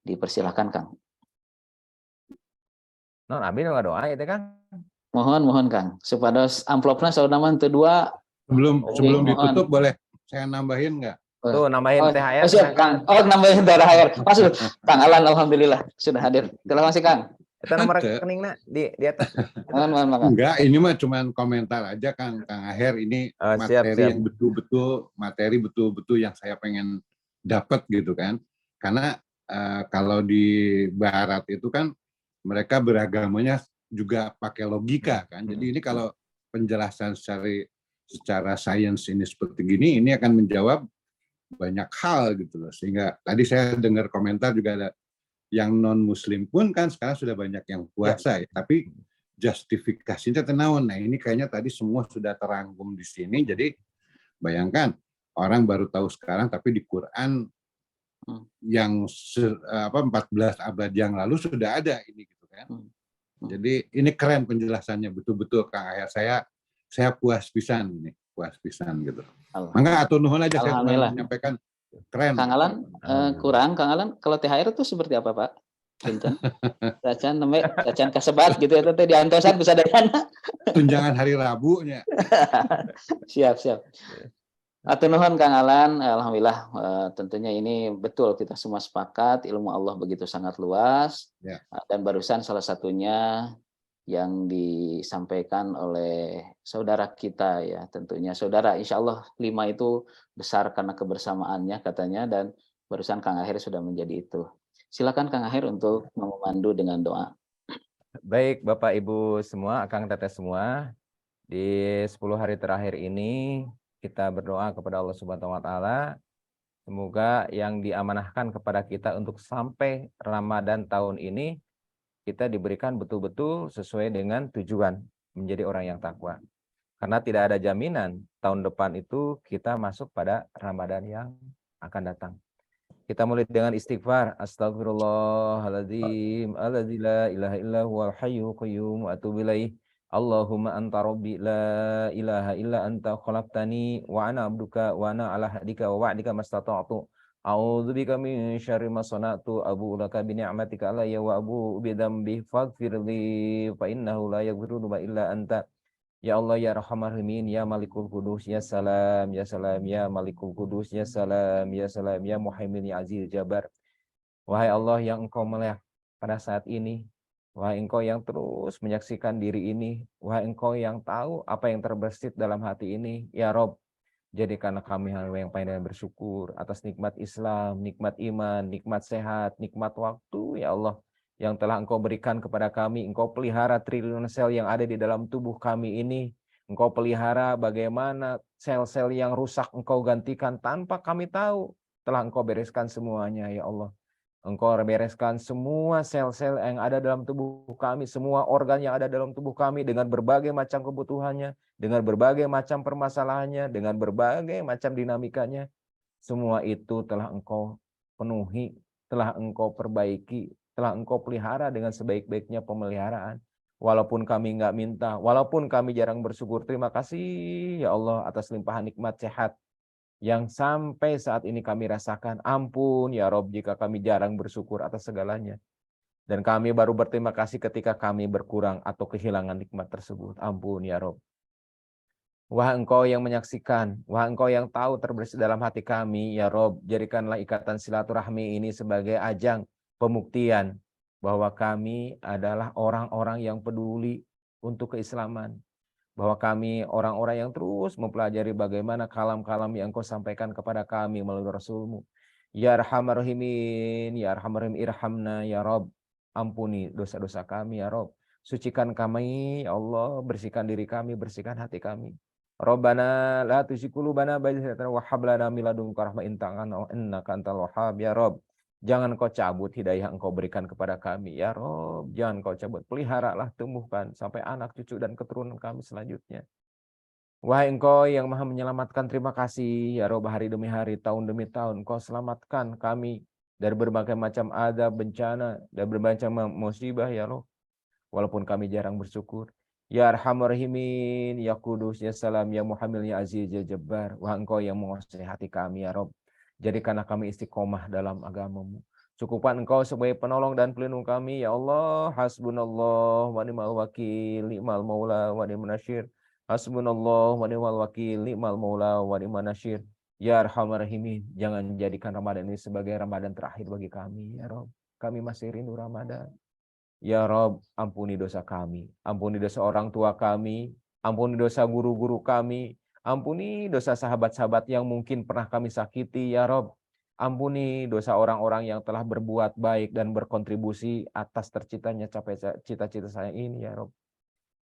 Dipersilahkan Kang. Non abdi nggak doa itu Kang. Mohon Kang, supados amplopna saudara teu dua. Sebelum mohon. ditutup boleh saya nambahin nggak? Tuh nambahin THR. Siap Kang. Nambahin THR. Masuk. Kang Alan alhamdulillah sudah hadir. Terima kasih Kang. Itu nomor rekeningna di atas. Mohon. Enggak, ini mah cuman komentar aja Kang Aher, ini materi yang betul-betul yang saya pengen dapat gitu kan. Karena kalau di barat itu kan mereka beragamanya juga pakai logika kan. Jadi ini kalau penjelasan secara sains ini seperti gini, ini akan menjawab banyak hal gitu loh. Sehingga tadi saya dengar komentar juga ada yang non muslim pun kan sekarang sudah banyak yang puasa ya. Tapi justifikasinya tenawan. Nah ini kayaknya tadi semua sudah terangkum di sini. Jadi bayangkan orang baru tahu sekarang, tapi di Quran yang 14 abad yang lalu sudah ada ini gitu kan. Jadi ini keren penjelasannya, betul-betul Kang Aher. Saya puas pisan ini, puas pisan gitu. Mangga atur nuhun aja saya menyampaikan keren. Kang Alan kurang, Kang Alan kalau THR itu seperti apa Pak? Punten. Tacan kasebat gitu ya teh diantosan bisa dayana. Tunjangan hari Rabunya. Siap. Atur nuhun Kang Alan, alhamdulillah tentunya ini betul kita semua sepakat ilmu Allah begitu sangat luas. Ya. Dan barusan salah satunya yang disampaikan oleh saudara kita ya, tentunya saudara insya Allah 5 itu besar karena kebersamaannya katanya, dan barusan Kang Aher sudah menjadi itu. Silakan Kang Aher untuk memandu dengan doa. Baik Bapak Ibu semua, Akang Teteh semua, di 10 hari terakhir ini kita berdoa kepada Allah Subhanahu wa taala, semoga yang diamanahkan kepada kita untuk sampai Ramadan tahun ini kita diberikan betul-betul sesuai dengan tujuan menjadi orang yang takwa. Karena tidak ada jaminan tahun depan itu kita masuk pada Ramadan yang akan datang. Kita mulai dengan istighfar. Astagfirullahaladzim. Alladzi la ilaha illa huwal hayyul qayyum wa atubu ilaih. Allahumma anta rabbi la ilaha illa anta khalaqtani wa ana abduka wa ana ala hadika wa wa'dika mastata'tu. A'udzubika min syarri ma sana'tu abu'u laka bi ni'matika alayya wa abu'u bi dzambi faghfirli fa innahu la yaghfiru illa anta. Ya Allah ya Arhamar Rahimin ya Malikul Qudus ya Salam ya Malikul Qudus ya Salam ya Muhaimin ya Aziz Jabar. Wahai Allah yang Engkau melihat pada saat ini, wahai Engkau yang terus menyaksikan diri ini, wahai Engkau yang tahu apa yang terbersit dalam hati ini, ya Rob, jadikanlah kami hamba yang pandai dan bersyukur atas nikmat Islam, nikmat iman, nikmat sehat, nikmat waktu, ya Allah, yang telah Engkau berikan kepada kami. Engkau pelihara triliun sel yang ada di dalam tubuh kami ini. Engkau pelihara bagaimana sel-sel yang rusak Engkau gantikan tanpa kami tahu. Telah Engkau bereskan semuanya, ya Allah. Engkau bereskan semua sel-sel yang ada dalam tubuh kami, semua organ yang ada dalam tubuh kami dengan berbagai macam kebutuhannya, dengan berbagai macam permasalahannya, dengan berbagai macam dinamikanya. Semua itu telah Engkau penuhi, telah Engkau perbaiki, telah Engkau pelihara dengan sebaik-baiknya pemeliharaan. Walaupun kami nggak minta, walaupun kami jarang bersyukur, terima kasih ya Allah atas limpahan nikmat sehat yang sampai saat ini kami rasakan. Ampun ya Rob jika kami jarang bersyukur atas segalanya. Dan kami baru berterima kasih ketika kami berkurang atau kehilangan nikmat tersebut. Ampun ya Rob. Wah Engkau yang menyaksikan, wah Engkau yang tahu terbersih dalam hati kami, ya Rob, jadikanlah ikatan silaturahmi ini sebagai ajang pembuktian bahwa kami adalah orang-orang yang peduli untuk keislaman. Bahwa kami orang-orang yang terus mempelajari bagaimana kalam-kalam yang Engkau sampaikan kepada kami melalui Rasul-Mu. Ya Arhamar Rahimin, ya Arhamar Rahim, irhamna, ya Rob, ampuni dosa-dosa kami, ya Rob. Sucikan kami, ya Allah, bersihkan diri kami, bersihkan hati kami. Rabbana la tuzigh qulubana ba'da idh hadaytana wa hab lana min ladunka rahmatan innaka antal wahhab. Ya Rabb, jangan Kau cabut hidayah Engkau berikan kepada kami. Ya Rabb, jangan Kau cabut. Peliharalah, tumbuhkan sampai anak cucu dan keturunan kami selanjutnya. Wahai Engkau yang Maha menyelamatkan, terima kasih ya Rabb, hari demi hari, tahun demi tahun Engkau selamatkan kami dari berbagai macam adab, bencana, dan berbagai macam musibah ya Rabb. Walaupun kami jarang bersyukur. Ya Arhamar Rahimin, ya Kudus, ya Salam, ya Muhammil, ya Aziz, ya Jabbar. Wah Engkau yang menguasai hati kami ya Rob. Jadikanlah kami istiqomah dalam agama-Mu. Cukupkan Engkau sebagai penolong dan pelindung kami ya Allah. Hasbunallah wa ni'mal wakil, ni'mal maula wa ni'man nasyir. Hasbunallah wa ni'mal wakil, ni'mal maula wa ni'man nasyir. Ya Arhamar Rahimin, jangan jadikan Ramadan ini sebagai Ramadan terakhir bagi kami ya Rob. Kami masih rindu Ramadan. Ya Rob, ampuni dosa kami, ampuni dosa orang tua kami, ampuni dosa guru-guru kami, ampuni dosa sahabat-sahabat yang mungkin pernah kami sakiti, ya Rob. Ampuni dosa orang-orang yang telah berbuat baik dan berkontribusi atas terciptanya capai cita-cita saya ini, ya Rob.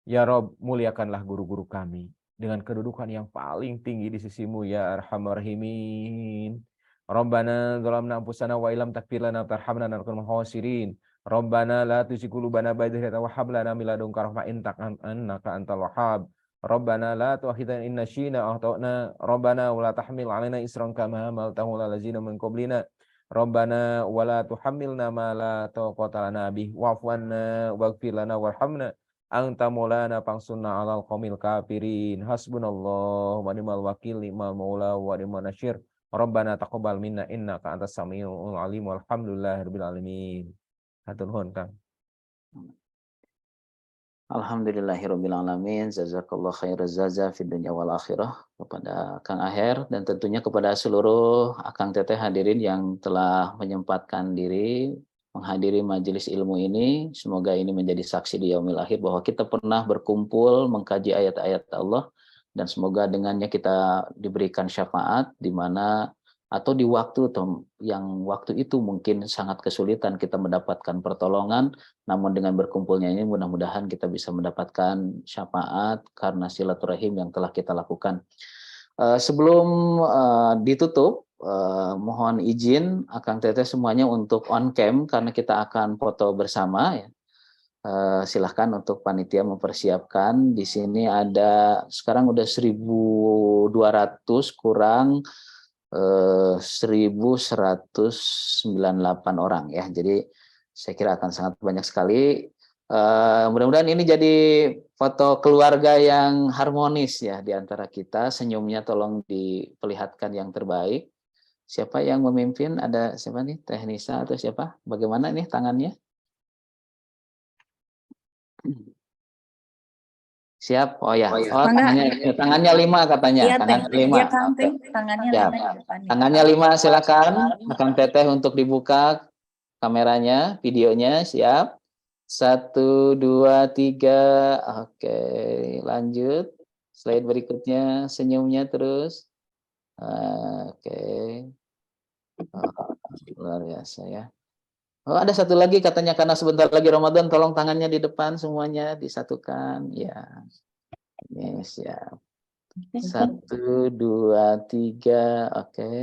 Ya Rob, muliakanlah guru-guru kami dengan kedudukan yang paling tinggi di sisi-Mu, ya Arhamar Rahimin. Rabbana zalamna anfusana wa illam taghfir lana wa tarhamna lanakunanna minal khasirin. Rabbana la tuzigh qulubana ba'da idh hadaytana wa hab lana min ladunka rahmatan innaka antal wahhab. Rabbana la tu'akhidhna in nasyina aw akhtana. Rabbana wa la tahmil 'alaina isran kama hamaltahu 'alal ladzina min qablina. Rabbana wa la tuhammilna ma la taqata lana bih wa'fu 'anna waghfir lana warhamna anta maulana fansurna 'alal qaumil kafirin. Hasbunallahu wa ni'mal wakil, ni'mal maula wa ni'man nasyir. Rabbana taqabbal minna innaka antas samiul alim walhamdulillahirabbil alamin. Hatur nuhun Kang. Alhamdulillahirabbil alamin, jazakallahu khairaz jaza fid dunya wal akhirah, kepada Kang Aher dan tentunya kepada seluruh Akang Teteh hadirin yang telah menyempatkan diri menghadiri majelis ilmu ini. Semoga ini menjadi saksi di yaumil akhir bahwa kita pernah berkumpul mengkaji ayat-ayat Allah, dan semoga dengannya kita diberikan syafaat di mana atau di waktu yang waktu itu mungkin sangat kesulitan kita mendapatkan pertolongan, namun dengan berkumpulnya ini mudah-mudahan kita bisa mendapatkan syafaat karena silaturahim yang telah kita lakukan. Sebelum ditutup, mohon izin Akang Teteh semuanya untuk on cam karena kita akan foto bersama ya. Silahkan untuk panitia mempersiapkan. Di sini ada sekarang udah 1.200 kurang 1.198 orang ya. Jadi saya kira akan sangat banyak sekali. Mudah-mudahan ini jadi foto keluarga yang harmonis ya di antara kita. Senyumnya tolong diperlihatkan yang terbaik. Siapa yang memimpin? Ada siapa nih? Teh Nisa atau siapa? Bagaimana nih tangannya? Siap? Oh ya. Oh, tangannya 5 katanya. Iya, Tangannya 5. Iya, Kang, Oke. tangannya Siap. 5 di depan. Tangannya 5 silakan. Akan Teteh untuk dibuka kameranya, videonya. Siap. 1, 2, 3. Oke, lanjut. Slide berikutnya, senyumnya terus. Oke. Oh, luar biasa ya. Oh, ada satu lagi katanya karena sebentar lagi Ramadan, tolong tangannya di depan semuanya disatukan. Ya. Ini siap. 1, 2, 3. Oke.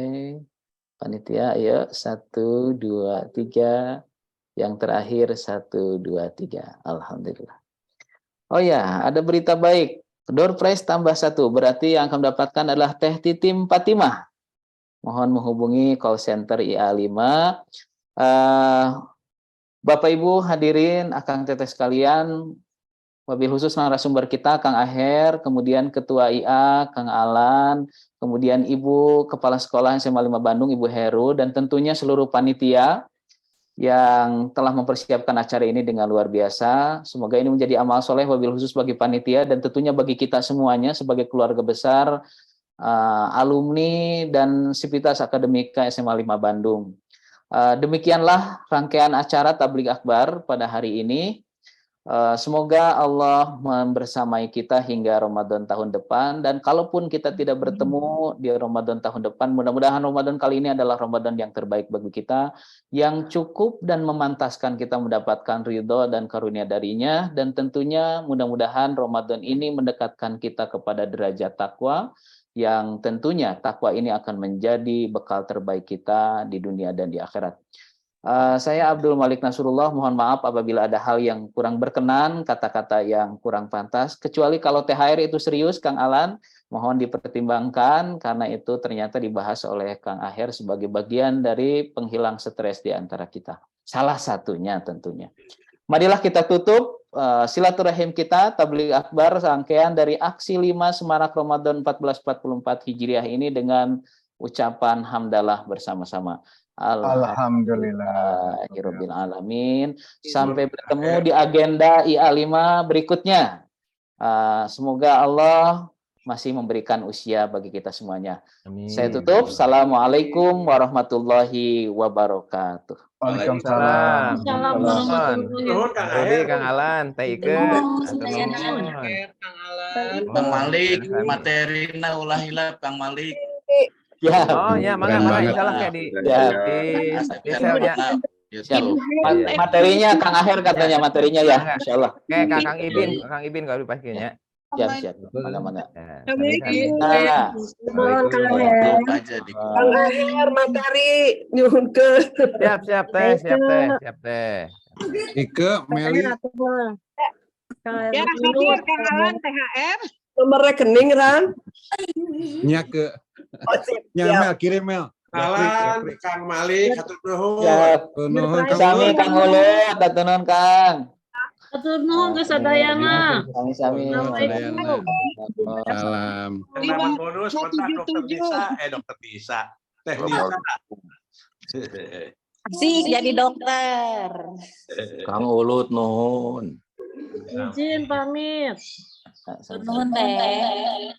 Panitia, ayo. 1, 2, 3. Yang terakhir 1, 2, 3. Alhamdulillah. Oh ya, ada berita baik. Door prize tambah 1. Berarti yang akan mendapatkan adalah Teh Titim Fatimah. Mohon menghubungi call center IA5. Bapak Ibu hadirin, Akang Teteh sekalian, wabil khusus narasumber kita Kang Aher, kemudian Ketua IA Kang Alan, kemudian Ibu Kepala Sekolah SMA 5 Bandung Ibu Heru, dan tentunya seluruh panitia yang telah mempersiapkan acara ini dengan luar biasa. Semoga ini menjadi amal soleh wabil khusus bagi panitia dan tentunya bagi kita semuanya sebagai keluarga besar alumni dan Sivitas Akademika SMA 5 Bandung. Demikianlah rangkaian acara Tabligh Akbar pada hari ini. Semoga Allah membersamai kita hingga Ramadan tahun depan, dan kalaupun kita tidak bertemu di Ramadan tahun depan, mudah-mudahan Ramadan kali ini adalah Ramadan yang terbaik bagi kita, yang cukup dan memantaskan kita mendapatkan ridho dan karunia darinya, dan tentunya mudah-mudahan Ramadan ini mendekatkan kita kepada derajat takwa, yang tentunya takwa ini akan menjadi bekal terbaik kita di dunia dan di akhirat. Saya Abdul Malik Nasrullah, mohon maaf apabila ada hal yang kurang berkenan, kata-kata yang kurang pantas, kecuali kalau THR itu serius, Kang Alan, mohon dipertimbangkan, karena itu ternyata dibahas oleh Kang Aher sebagai bagian dari penghilang stres di antara kita. Salah satunya tentunya. Marilah kita tutup silaturahim kita, Tabligh Akbar, rangkaian dari Aksi 5 Semarak Ramadan 1444 Hijriah ini dengan ucapan hamdalah bersama-sama. Alhamdulillahirabbil alamin. Sampai bertemu di agenda IA5 berikutnya. Semoga Allah masih memberikan usia bagi kita semuanya. Amin. Saya tutup. Assalamualaikum warahmatullahi wabarakatuh. Waalaikumsalam. Assalamualaikum. Kang Alan, Teh Ike. Kang Malik, materina ulah hilap Kang Malik. Ya. Oh ya, mangga insyaallah kayak di selnya. Materinya Kang Aher katanya materinya ya, insyaallah. Kayak Kang Ibin kalau dipastinya. Siap. Mana-mana. Kang Aher materi nyuhun ke. Siap teh. Ike, Meli. Ya, hadir Kang Alan THR. Nomor rekening Ran. Nya ke. Mel, kirim Mel. Alan, Kang Malik, hatur nuhun. Ya, Nuhun sami Kang Ulut, hatur nuhun Kang. Hatur nuhun geus sadayana. Sami-sami. Salam. Nama bonus kontak Dokter Nisa, Teh Nisa. Asik jadi dokter. Kang Ulut nuhun. Izin pamit. Nuhun Teh.